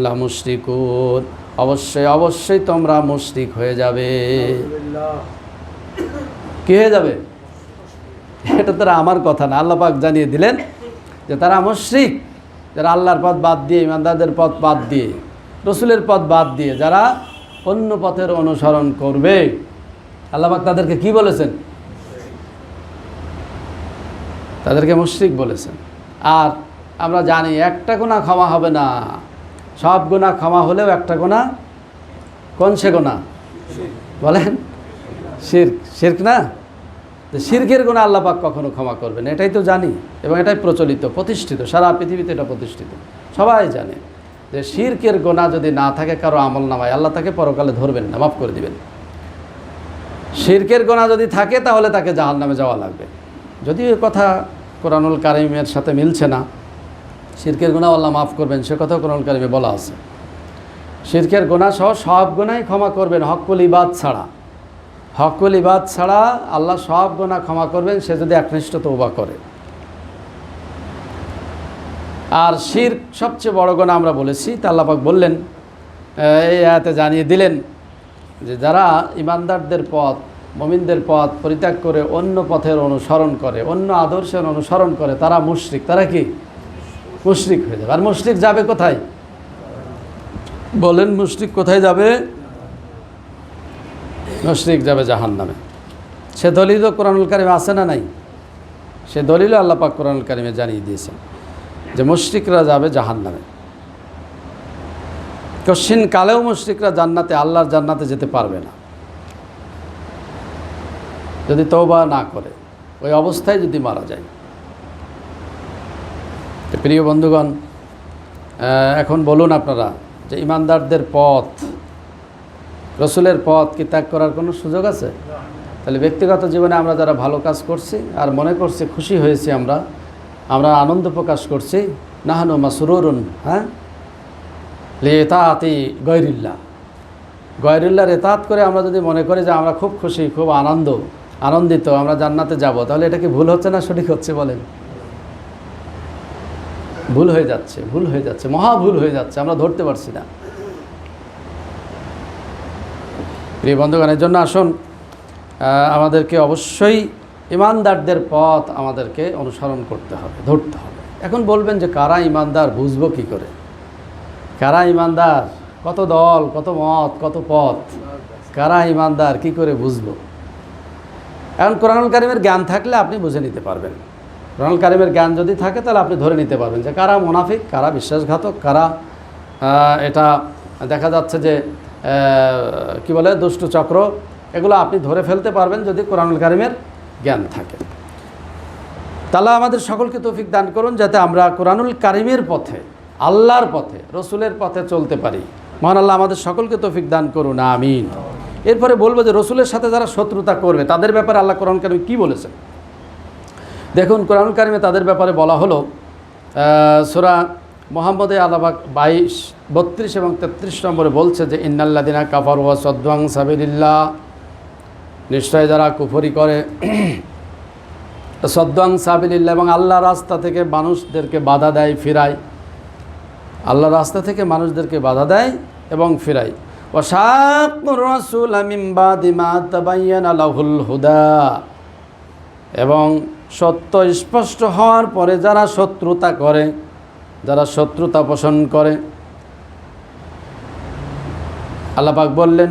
লা মুশরিকুন, অবশ্যই অবশ্যই তোমরা মুশরিক হয়ে যাবে। কি হয়ে যাবে? এটা তারা আমার কথা না, আল্লাহ পাক জানিয়ে দিলেন যে তারা মুশরিক, যারা আল্লাহর পথ বাদ দিয়ে, ইমানদারদের পথ বাদ দিয়ে, রসুলের পথ বাদ দিয়ে যারা অন্য পথের অনুসরণ করবে, আল্লাহ পাক তাদেরকে কি বলেছেন? তাদেরকে মুশরিক বলেছেন। আর আমরা জানি একটা গুনাহ ক্ষমা হবে না, সব গুনাহ ক্ষমা হলেও একটা গুনাহ, কোন সে গুনাহ বলেন? শিরক। শিরক না? তো শিরকের গুনাহ আল্লাহ পাক কখনো ক্ষমা করবেন, এটাই তো জানি, এবং এটাই প্রচলিত, প্রতিষ্ঠিত, সারা পৃথিবীতে এটা প্রতিষ্ঠিত, সবাই জানে যে শিরকের গুনাহ যদি না থাকে কারো আমল নামায়, আল্লাহ তাকে পরকালে ধরবেন না, মাফ করে দিবেন। শিরকের গুনাহ যদি থাকে তাহলে তাকে জাহান্নামে যাওয়া লাগবে। যদিও এ কথা কোরআনুল কারিমের সাথে মিলছে না, শিরকের গুনাহ আল্লাহ মাফ করবেন সে কথাও কোরআনুল কারিমে বলা আছে। শিরকের গুনাহ সহ সব গুনাহই ক্ষমা করবেন, হকুল ইবাদ ছাড়া। হকুল ইবাদ ছাড়া আল্লাহ সব গুনাহ ক্ষমা করবেন সে যদি একনিষ্ঠ তওবা করে। আর শিরক সবচেয়ে বড় গুনাহ আমরা বলেছি, তা আল্লাহ পাক বললেন, এই আয়াতে জানিয়ে দিলেন যে যারা ইমানদারদের পথ, মুমিনদের পথ পরিত্যাগ করে অন্য পথের অনুসরণ করে, অন্য আদর্শের অনুসরণ করে, তারা মুশরিক। তারা কি? মুশরিক হয়ে যাবে। আর মুশরিক যাবে কোথায় বলেন? মুশরিক কোথায় যাবে? মুশরিক যাবে জাহান্নামে। সে দলিল কোরআনুল কারিমে আছে না নাই? সে দলিল আল্লাহ পাক কোরআনুল কারিমে জানিয়ে দিয়েছেন যে মুশরিকরা যাবে জাহান্নামে। কশিন কালেও মুশরিকরা জান্নাতে, আল্লাহর জান্নাতে যেতে পারবে না যদি তওবা না করে, ওই অবস্থায় যদি মারা যায়। প্রিয় বন্ধুগণ, এখন বলুন আপনারা যে ইমানদারদের পথ, রসুলের পথ কি ত্যাগ করার কোনো সুযোগ আছে? তাহলে ব্যক্তিগত জীবনে আমরা যারা ভালো কাজ করছি আর মনে করছি, খুশি হয়েছি, আমরা আনন্দ প্রকাশ করছি, নাহানু মাসরুরুন, হ্যাঁ, লিতাআতি গয়রিল্লাহর ইতাআত করে আমরা যদি মনে করি যে আমরা খুব খুশি, খুব আনন্দিত, আমরা জান্নাতে যাব, তাহলে এটা কি ভুল হচ্ছে না সঠিক হচ্ছে বলেন? ভুল হয়ে যাচ্ছে, মহা ভুল হয়ে যাচ্ছে, আমরা ধরতে পারছি না। প্রিয় বন্ধুগণের জন্য আসুন আমাদেরকে অবশ্যই ইমানদারদের পথ আমাদেরকে অনুসরণ করতে হবে, ধরতে হবে। এখন বলবেন যে কারা ইমানদার, বুঝবো কী করে? কারা ইমানদার? কত দল, কত মত, কত পথ, কারা ইমানদার কী করে বুঝবো? এখন কোরআনুল কারিমের জ্ঞান থাকলে আপনি বুঝে নিতে পারবেন। কোরআনুল কারিমের জ্ঞান যদি থাকে তাহলে আপনি ধরে নিতে পারবেন যে কারা মুনাফিক, কারা বিশ্বাসঘাতক, কারা এটা দেখা যাচ্ছে যে কি বলে দুষ্ট চক্র, এগুলো আপনি ধরে ফেলতে পারবেন যদি কোরআনুল কারিমের জ্ঞান থাকে। তাহলে আমাদের সকলকে তৌফিক দান করুন যাতে আমরা কোরআনুল কারিমের পথে, আল্লাহর পথে, রসুলের পথে চলতে পারি। মহান আল্লাহ আমাদের সকলকে তৌফিক দান করুন, আমিন। এরপরে বলবো যে রসুলের সাথে যারা শত্রুতা করবে তাদের ব্যাপারে আল্লাহ কোরআন কারিমে কী বলেছেন দেখুন। কোরআন কারিমে তাদের ব্যাপারে বলা হলো, সূরা মুহাম্মদে আল্লাহ 22, 32 এবং 33 নম্বরে বলছে যে ইন্নাল্লাযিনা কাফারু ওয়া সাদ্দু আন সাবিলিল্লাহ, নিশ্চয় যারা কুফরি করে, সাদ্দু আন সাবিলিল্লাহ, এবং আল্লাহর রাস্তা থেকে মানুষদেরকে বাধা দেয়, ফিরায়, আল্লাহর রাস্তা থেকে মানুষদেরকে বাধা দেয় এবং ফিরায়। ওয়া শাক্কুর রাসূলা মিন বাদি মা তাবায়্যানা লাহুল হুদা, এবং সত্য স্পষ্ট হওয়ার পরে যারা শত্রুতা করে, যারা শত্রুতা পোষণ করে, আল্লাহ পাক বললেন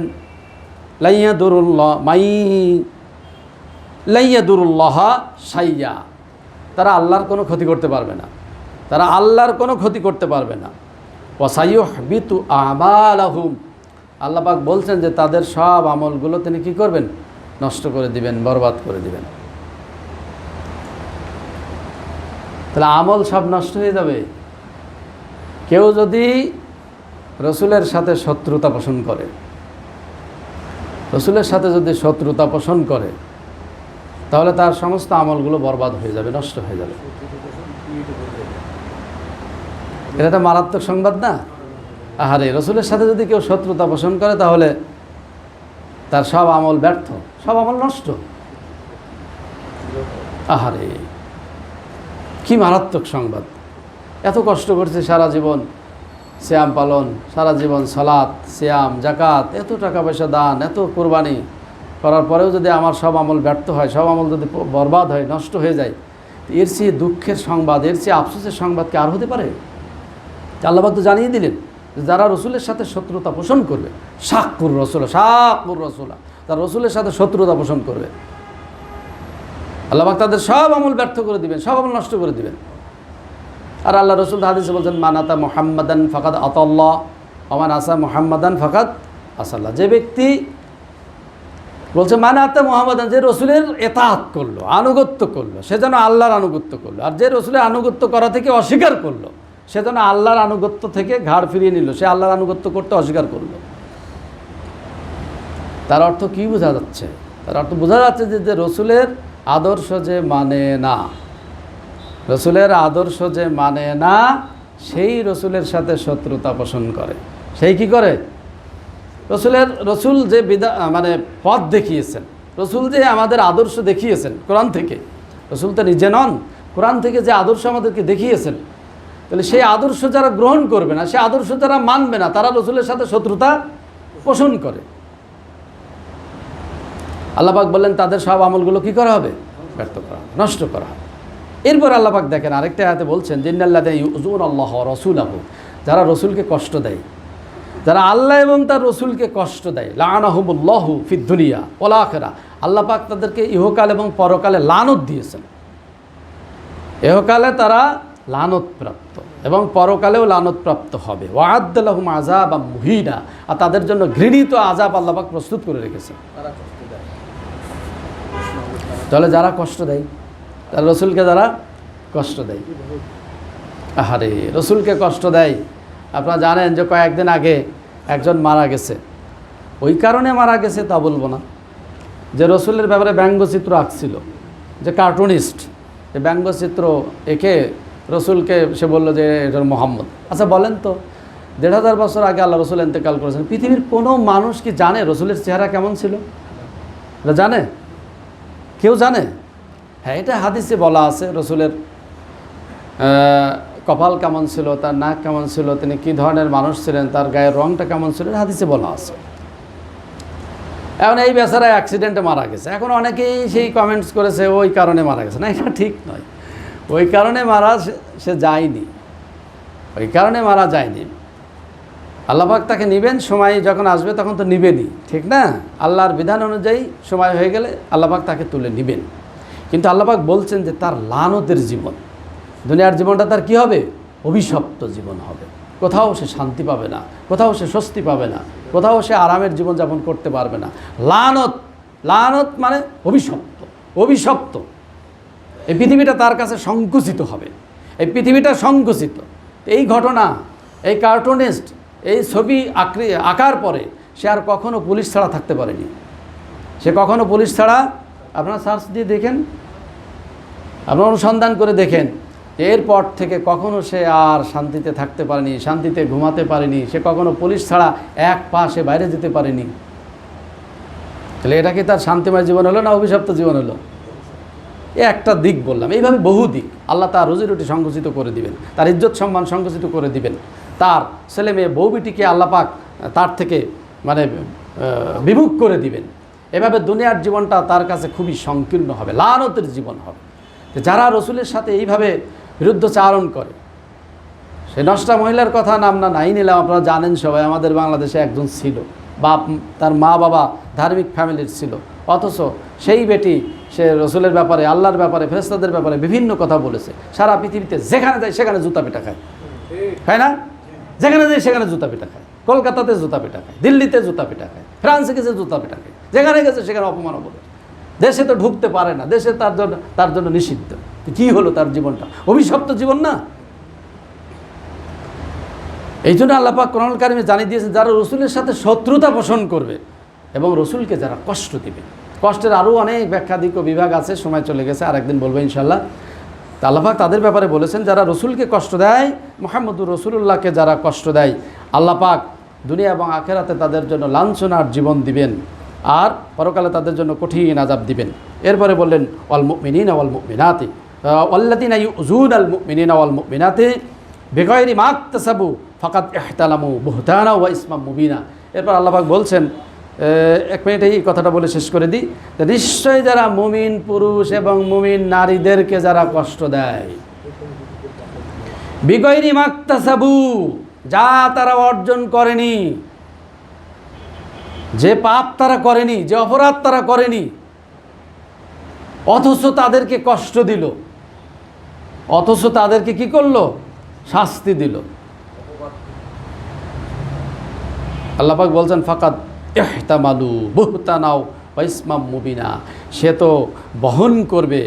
লাইয়াদুরুল্লাহ শাইয়া, তারা আল্লাহর কোনো ক্ষতি করতে পারবে না, তারা আল্লাহর কোনো ক্ষতি করতে পারবে না। ওয়া সাইয়ুহবিতু আমালাহুম, আল্লাহ পাক বলছেন যে তাদের সব আমলগুলো তিনি কি করবেন? নষ্ট করে দিবেন, বরবাদ করে দিবেন। তাহলে আমল সব নষ্ট হয়ে যাবে। কেউ যদি রসুলের সাথে শত্রুতা পোষণ করে, রসুলের সাথে যদি শত্রুতা পোষণ করে, তাহলে তার সমস্ত আমলগুলো বরবাদ হয়ে যাবে, নষ্ট হয়ে যাবে। এটা তো মারাত্মক সংবাদ না? আহারে, রসুলের সাথে যদি কেউ শত্রুতা পোষণ করে তাহলে তার সব আমল ব্যর্থ, সব আমল নষ্ট। আহারে, কি মারাত্মক সংবাদ! এত কষ্ট করছে সারা জীবন সিয়াম পালন, সারা জীবন সালাত, সিয়াম, জাকাত, এত টাকা পয়সা দান, এত কোরবানি করার পরেও যদি আমার সব আমল ব্যর্থ হয়, সব আমল যদি বরবাদ হয়, নষ্ট হয়ে যায়, এর চেয়ে দুঃখের সংবাদ, এর চেয়ে আফসোসের সংবাদ কি আর হতে পারে? আল্লাহ পাক তো জানিয়ে দিলেন যে যারা রসুলের সাথে শত্রুতা পোষণ করবে, শাকপুর রসুলা, তারা রসুলের সাথে শত্রুতা পোষণ করবে, আল্লাহ পাক তাদের সব আমল ব্যর্থ করে দিবেন, সব আমল নষ্ট করে দিবেন। আর আল্লাহ রসুল হাদিসে বলছেন, মানাতা মুহাম্মাদান ফাকাদ আতাল্লাহ ওমান আসা মুহাম্মাদান ফাকাদ আসাল্লাহ। যে ব্যক্তি বলছে মানাতা মুহাম্মাদান, যে রসুলের এতাআত করলো, আনুগত্য করলো, সে যেন আল্লাহর আনুগত্য করলো। আর যে রসুলের আনুগত্য করা থেকে অস্বীকার করলো, সে যেন আল্লাহর আনুগত্য থেকে ঘাড় ফিরিয়ে নিল, সে আল্লাহর আনুগত্য করতে অস্বীকার করলো। তার অর্থ কি বোঝা যাচ্ছে? তার অর্থ বোঝা যাচ্ছে যে রসুলের আদর্শ যে মানে না, রসুলের আদর্শ যে মানে না, সেই রসুলের সাথে শত্রুতা পোষণ করে। সেই কি করে? রসুল যে মানে পথ দেখিয়েছেন, রসুল যে আমাদের আদর্শ দেখিয়েছেন কোরআন থেকে, রসুল তো নিজে নন, কোরআন থেকে যে আদর্শ আমাদেরকে দেখিয়েছেন, তাহলে সেই আদর্শ যারা গ্রহণ করবে না, সেই আদর্শ যারা মানবে না, তারা রসুলের সাথে শত্রুতা পোষণ করে। আল্লাহ পাক বললেন তাদের সব আমলগুলো কি করা হবে? ব্যর্থ করা, নষ্ট করা হবে। এরপর আল্লাহ পাক দেখেন আরেকটা আয়াতে বলছেন, জিন্নাল্লাযিনা ইউযুনা আল্লাহ ওয়া রাসূলাহু, যারা রসুলকে কষ্ট দেয়, যারা আল্লাহ এবং তার রসুলকে কষ্ট দেয়, লাআনাহুমুল্লাহু ফিদ দুনিয়া ওয়াল আখিরাহ, আল্লাহ পাক তাদেরকে ইহকাল এবং পরকালে লানত দিয়েছেন। ইহকালে তারা লানতপ্রাপ্ত এবং পরকালেও লানতপ্রাপ্ত হবে। ওয়া'আদ্দা লাহুম আযাবাম মুহিনা, আর তাদের জন্য ঘৃণিত আযাব আল্লাহ পাক প্রস্তুত করে রেখেছেন। তাহলে যারা কষ্ট দেয়, তারা রসুলকে যারা কষ্ট দেয়, আহারে, রসুলকে কষ্ট দেয়। আপনারা জানেন যে কয়েকদিন আগে একজন মারা গেছে। ওই কারণে মারা গেছে তা বলবো না, যে রসুলের ব্যাপারে ব্যঙ্গচিত্র আঁকছিল, যে কার্টুনিস্ট, যে ব্যঙ্গচিত্র এঁকে রসুলকে সে বললো যে এটা মোহাম্মদ। আচ্ছা বলেন তো, ১,৫০০ বছর আগে আল্লাহ রসুল ইন্তেকাল করেছেন, পৃথিবীর কোনো মানুষ কি জানে রসুলের চেহারা কেমন ছিল? এটা জানে? কেউ জানে? হ্যাঁ, এটা হাদিসে বলা আছে, রসুলের কপাল কেমন ছিল, তার নাক কেমন ছিল, তিনি কী ধরনের মানুষ ছিলেন, তার গায়ের রঙটা কেমন ছিল, হাদিসে বলা আছে। এখন এই বেচারা অ্যাক্সিডেন্টে মারা গেছে। এখন অনেকেই সেই কমেন্টস করেছে ওই কারণে মারা গেছে। না, এটা ঠিক নয়। ওই কারণে মারা সে যায়নি, ওই কারণে মারা যায়নি। আল্লাহ পাক তাকে নিবেন, সময় যখন আসবে তখন তো নিবেনই, ঠিক না? আল্লাহর বিধান অনুযায়ী সময় হয়ে গেলে আল্লাহ পাক তাকে তুলে নিবেন। কিন্তু আল্লাহ পাক বলছেন যে তার লানতের জীবন, দুনিয়ার জীবনটা তার কি হবে? অভিশপ্ত জীবন হবে। কোথাও সে শান্তি পাবে না, কোথাও সে স্বস্তি পাবে না, কোথাও সে আরামের জীবনযাপন করতে পারবে না। লানত, লানত মানে অভিশপ্ত, অভিশপ্ত। এই পৃথিবীটা তার কাছে সংকুচিত হবে, এই পৃথিবীটা সংকুচিত। এই ঘটনা, এই কার্টুনিস্ট এই ছবি আঁকার পরে সে আর কখনো পুলিশ ছাড়া থাকতে পারেনি। সে কখনো পুলিশ ছাড়া, আপনারা সার্চ দিয়ে দেখেন, আপনারা অনুসন্ধান করে দেখেন, এরপর থেকে কখনো সে আর শান্তিতে থাকতে পারেনি, শান্তিতে ঘুমাতে পারেনি। সে কখনো পুলিশ ছাড়া এক পা সে বাইরে যেতে পারেনি। তাহলে এটা কি তার শান্তিময় জীবন হলো না অভিশপ্ত জীবন হলো? এ একটা দিক বললাম, এইভাবে বহু দিক। আল্লাহ তার রুজি রুটি সংকুচিত করে দিবেন, তার ইজ্জত সম্মান সংকুচিত করে দিবেন, তার ছেলে মেয়ে বউ বিটিকে আল্লাহ পাক তার থেকে মানে বিমুখ করে দিবেন। এভাবে দুনিয়ার জীবনটা তার কাছে খুবই সংকীর্ণ হবে, লানতের জীবন হবে। যারা রসুলের সাথে এইভাবে বিরুদ্ধচারণ করে, সে নষ্টা মহিলার কথা নাম না নাই নিলাম, আপনারা জানেন সবাই, আমাদের বাংলাদেশে একজন ছিল, বাপ তার মা বাবা ধার্মিক ফ্যামিলির ছিল, অথচ সেই বেটি সে রসুলের ব্যাপারে, আল্লাহর ব্যাপারে, ফেরেশতাদের ব্যাপারে বিভিন্ন কথা বলেছে। সারা পৃথিবীতে যেখানে যায় সেখানে জুতা পিটা খায়, তাই না? যেখানে যায় সেখানে জুতা পিটা খায়। কলকাতাতে জুতা পিটা খায়, দিল্লিতে জুতা পিটা খায়, ফ্রান্সে গেছে জুতা পিটা খায়, যেখানে গেছে সেখানে অপমান বলে। দেশে তো ঢুকতে পারে না, দেশে তার জন্য নিষিদ্ধ। কি হলো তার জীবনটা? অভিশপ্ত জীবন না? এই জন্য আল্লাহ পাক কোরআনুল কারিমে জানিয়ে দিয়েছেন, যারা রসুলের সাথে শত্রুতা পোষণ করবে এবং রসুলকে যারা কষ্ট দিবে। কষ্টের আরও অনেক ব্যাখ্যাদিক ও বিভাগ আছে, সময় চলে গেছে, আরেকদিন বলবো ইনশাল্লাহ। তা আল্লাহ পাক তাদের ব্যাপারে বলেছেন, যারা রসুলকে কষ্ট দেয়, মুহাম্মদুর রসুলুল্লাহকে যারা কষ্ট দেয়, আল্লাহ পাক দুনিয়া এবং আখেরাতে তাদের জন্য লাঞ্ছনার জীবন দিবেন, আর পরকালে তাদের জন্য কঠিন আযাব দিবেন। এরপরে বললেন, ওয়াল মুমিনিনা ওয়াল মুমিনাতি ওয়াল্লাযিনা ইউযুনাল মুমিনিনা ওয়াল মুমিনাতি বিগাইরি মা ইকতাসাবু ফাকাদ ইহতালামু বুহতানা ওয়া ইসমান মুবিনা। এরপর আল্লাহ পাক বলছেন, এক মিনিটে এই কথাটা বলে শেষ করে দিই, নিশ্চয়ই যারা মুমিন পুরুষ এবং মুমিন নারীদেরকে যারা কষ্ট দেয়, বিগাইরি মা ইকতাসাবু, যা তারা অর্জন করেনি, যে পাপ তারা করেনি, যে অপরাধ তারা করেনি, অথচ তাদেরকে কষ্ট দিল, অথচ তাদেরকে কি করলো? শাস্তি দিল। আল্লাহ পাক বলছেন, ফাকাদ ইহতামালু বুহতানাও ওয়া ইসমাম মুবিনা, সে তো বহন করবে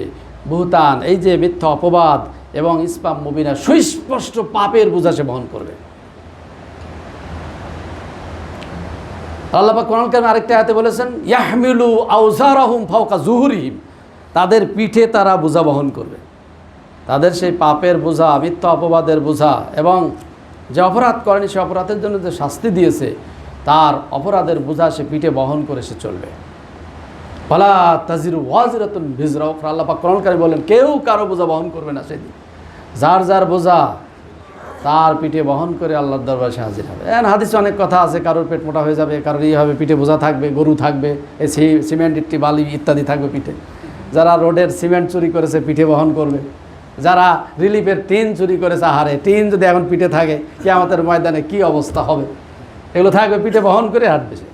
বুহতান, এই যে মিথ্যা অপবাদ, এবং ইসমাম মুবিনা, সুস্পষ্ট পাপের বোঝা সে বহন করবে। আল্লাহ পাক কোরআন কারীমে আরেকটা আয়াতে বলেছেন, ইয়াহমিলু আওজারাহুম ফাওকা যুহুরিহিম, তাদের পিঠে তারা বোঝা বহন করবে। তাদের সেই পাপের বোঝা, মিথ্যা অপবাদের বোঝা, এবং যে অপরাধ করেনি সে অপরাধের জন্য যে শাস্তি দিয়েছে, তার অপরাধের বোঝা সে পিঠে বহন করে সে চলবে। ফালা তাজিরু ওয়াজিরাতুন বিজরা উখরা, আল্লাহ পাক কোরআন কারীমে বলেন, কেউ কারো বোঝা বহন করবে না সেদিন। যার যার বোঝা তার পিঠে বহন করে আল্লাহর দরবারে সে হাজির হবে। হাদিসে অনেক কথা আছে, কারোর পেট মোটা হয়ে যাবে, কারোর এই হবে, পিঠে বোঝা থাকবে, গরু থাকবে, এই সিমেন্ট ইট্টি বালি ইত্যাদি থাকবে পিঠে। যারা রোডের সিমেন্ট চুরি করেছে পিঠে বহন করবে, যারা রিলিফের টিন চুরি করেছে, আহারে টিন যদি এখন পিঠে থাকে, কিয়ামতের ময়দানে কি অবস্থা হবে, এগুলো থাকবে, পিঠে বহন করে হাঁটবে সে।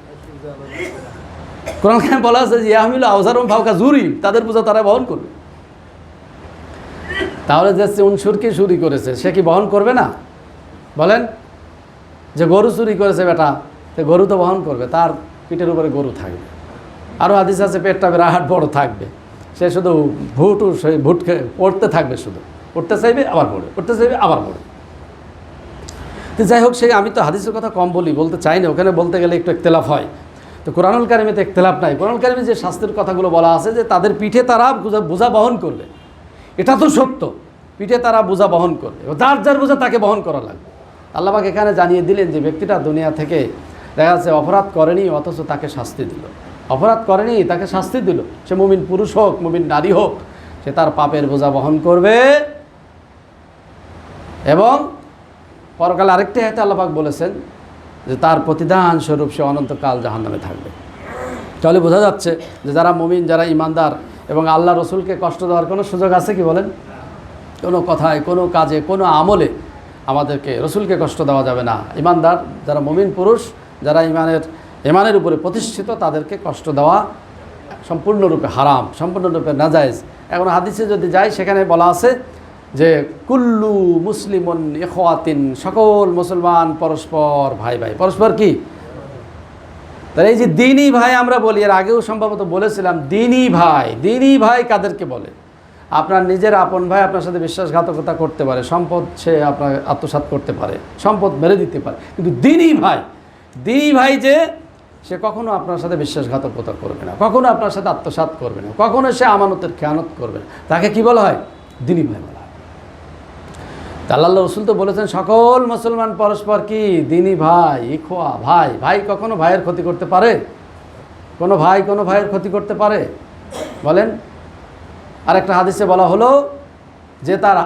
কোরআনে বলা আছে যে ইয়াহমিলু আওজারহুম ফাওকা যুহুরিহিম, তাদের বোঝা তারা বহন করবে। তাহলে যে চুনসুরকি চুরি করেছে সে কি বহন করবে না? বলেন, যে গরু চুরি করেছে বেটা, সে গরু তো বহন করবে, তার পিঠের উপরে গরু থাকবে। আরও হাদিস আছে, পেটটা বিরাট বড় থাকবে, সে শুধু ভুট পড়তে থাকবে, শুধু পড়তে চাইবে আবার পড়ে, পড়তে চাইবে আবার পড়ে। তো যাই হোক, সেই আমি তো হাদিসের কথা কম বলতে চাই না, ওখানে বলতে গেলে একটু ইখতিলাফ হয়। তো কোরআনুল কারিমে তো ইখতিলাফ নাই। কোরআনুল কারিমে যে শাস্তির কথাগুলো বলা আছে, যে তাদের পিঠে তারা বোঝা বহন করবে, এটা তো সত্য, পিঠে তারা বোঝা বহন করবে, যার যার বোঝা তাকে বহন করা লাগবে। আল্লাহ পাক এখানে জানিয়ে দিলেন যে ব্যক্তিটা দুনিয়া থেকে দেখা যাচ্ছে অপরাধ করেনি, অথচ তাকে শাস্তি দিল, অপরাধ করেনি তাকে শাস্তি দিল, সে মুমিন পুরুষ হোক মুমিন নারী হোক, সে তার পাপের বোঝা বহন করবে। এবং পরকালে আরেকটি আয়াতে আল্লাহ পাক বলেছেন যে তার প্রতিদান স্বরূপ সে অনন্তকাল জাহান্নামে থাকবে। তাহলে বোঝা যাচ্ছে যে যারা মুমিন, যারা ইমানদার এবং আল্লাহ রসুলকে কষ্ট দেওয়ার কোনো সুযোগ আছে কি বলেন? কোনো কথায়, কোনো কাজে, কোনো আমলে আমাদেরকে রসুলকে কষ্ট দেওয়া যাবে না। ইমানদার যারা মুমিন পুরুষ, যারা ইমানের উপরে প্রতিষ্ঠিত, তাদেরকে কষ্ট দেওয়া সম্পূর্ণরূপে হারাম, সম্পূর্ণরূপে নাজায়েজ। এখন হাদিসে যদি যাই, সেখানে বলা আছে যে কুল্লু মুসলিমুন ইখওয়াতিন, সকল মুসলমান পরস্পর ভাই ভাই। পরস্পর কি? তাহলে এই যে দ্বীনি ভাই আমরা বলি, এর আগেও সম্ভবত বলেছিলাম, দ্বীনি ভাই, দ্বীনি ভাই কাদেরকে বলে? আপনার নিজের আপন ভাই আপনার সাথে বিশ্বাসঘাতকতা করতে পারে, সম্পদ সে আপনার আত্মসাৎ করতে পারে, সম্পদ মেরে দিতে পারে, কিন্তু দ্বীনি ভাই, দ্বীনি ভাই যে সে কখনো আপনার সাথে বিশ্বাসঘাতকতা করবে না, কখনো আপনার সাথে আত্মসাৎ করবে না, কখনো সে আমানতের খেয়ানত করবে না, তাকে কি বলা হয়? দ্বীনি ভাই বলা হয়। আল্লাহ রসুল তো বলেছেন সকল মুসলমান পরস্পর কি? দ্বীনি ভাই, ইখওয়া ভাই। ভাই কখনো ভাইয়ের ক্ষতি করতে পারে? কোনো ভাই কোনো ভাইয়ের ক্ষতি করতে পারে? বলেন। আরেকটা হাদিসে বলা হলো যে তার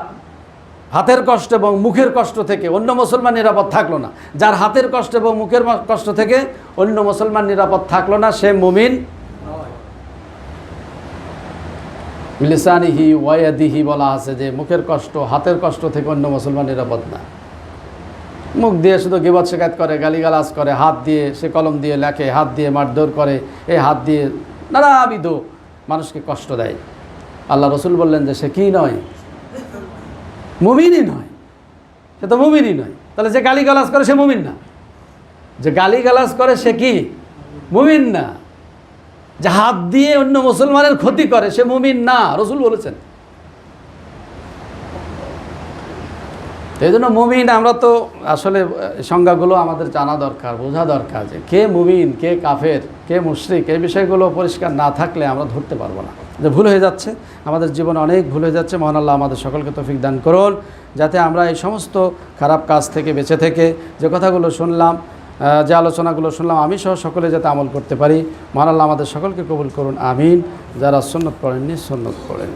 হাতের কষ্ট এবং মুখের কষ্ট থেকে অন্য মুসলমান নিরাপদ থাকলো না। যার হাতের কষ্ট এবং মুখের কষ্ট থেকে অন্য মুসলমান নিরাপদ থাকলো না, সে মুমিন লিসানিহি ওয়ায়াদিহি বলা আছে যে মুখের কষ্ট, হাতের কষ্ট থেকে অন্য মুসলমান নিরাপদ না। মুখ দিয়ে শুধু গীবত শিকায়ত করে, গালিগালাজ করে, হাত দিয়ে সে কলম দিয়ে লেখে, হাত দিয়ে মারধর করে, এই হাত দিয়ে নানাবিধ মানুষকে কষ্ট দেয়। আল্লাহ রসুল বললেন যে সে কি নয়? মুমিনই নয়, সে তো মুমিনই নয়। তাহলে যে গালিগালাজ করে সে মুমিন না, যে গালিগালাজ করে সে কি? মুমিন না। যে হাত দিয়ে অন্য মুসলমানের ক্ষতি করে সে মুমিন না, রসুল বলেছেন। তো এই জন্য মুমিন আমরা তো আসলে সংজ্ঞাগুলো আমাদের জানা দরকার, বোঝা দরকার যে কে মুমিন, কে কাফের, কে মুশরিক, এই বিষয়গুলো পরিষ্কার না থাকলে আমরা ধরতে পারবো না। যে ভুল হয়ে যাচ্ছে, আমাদের জীবনে অনেক ভুল হয়ে যাচ্ছে। মহান আল্লাহ আমাদের সকলকে তৌফিক দান করুন, যাতে আমরা এই সমস্ত খারাপ কাজ থেকে বেঁচে থেকে যে কথাগুলো শুনলাম, যে আলোচনাগুলো শুনলাম, আমি সহ সকলে যাতে আমল করতে পারি। মহান আল্লাহ আমাদের সকলকে কবুল করুন, আমিন। যারা সুন্নত পড়েননি সুন্নত পড়েন।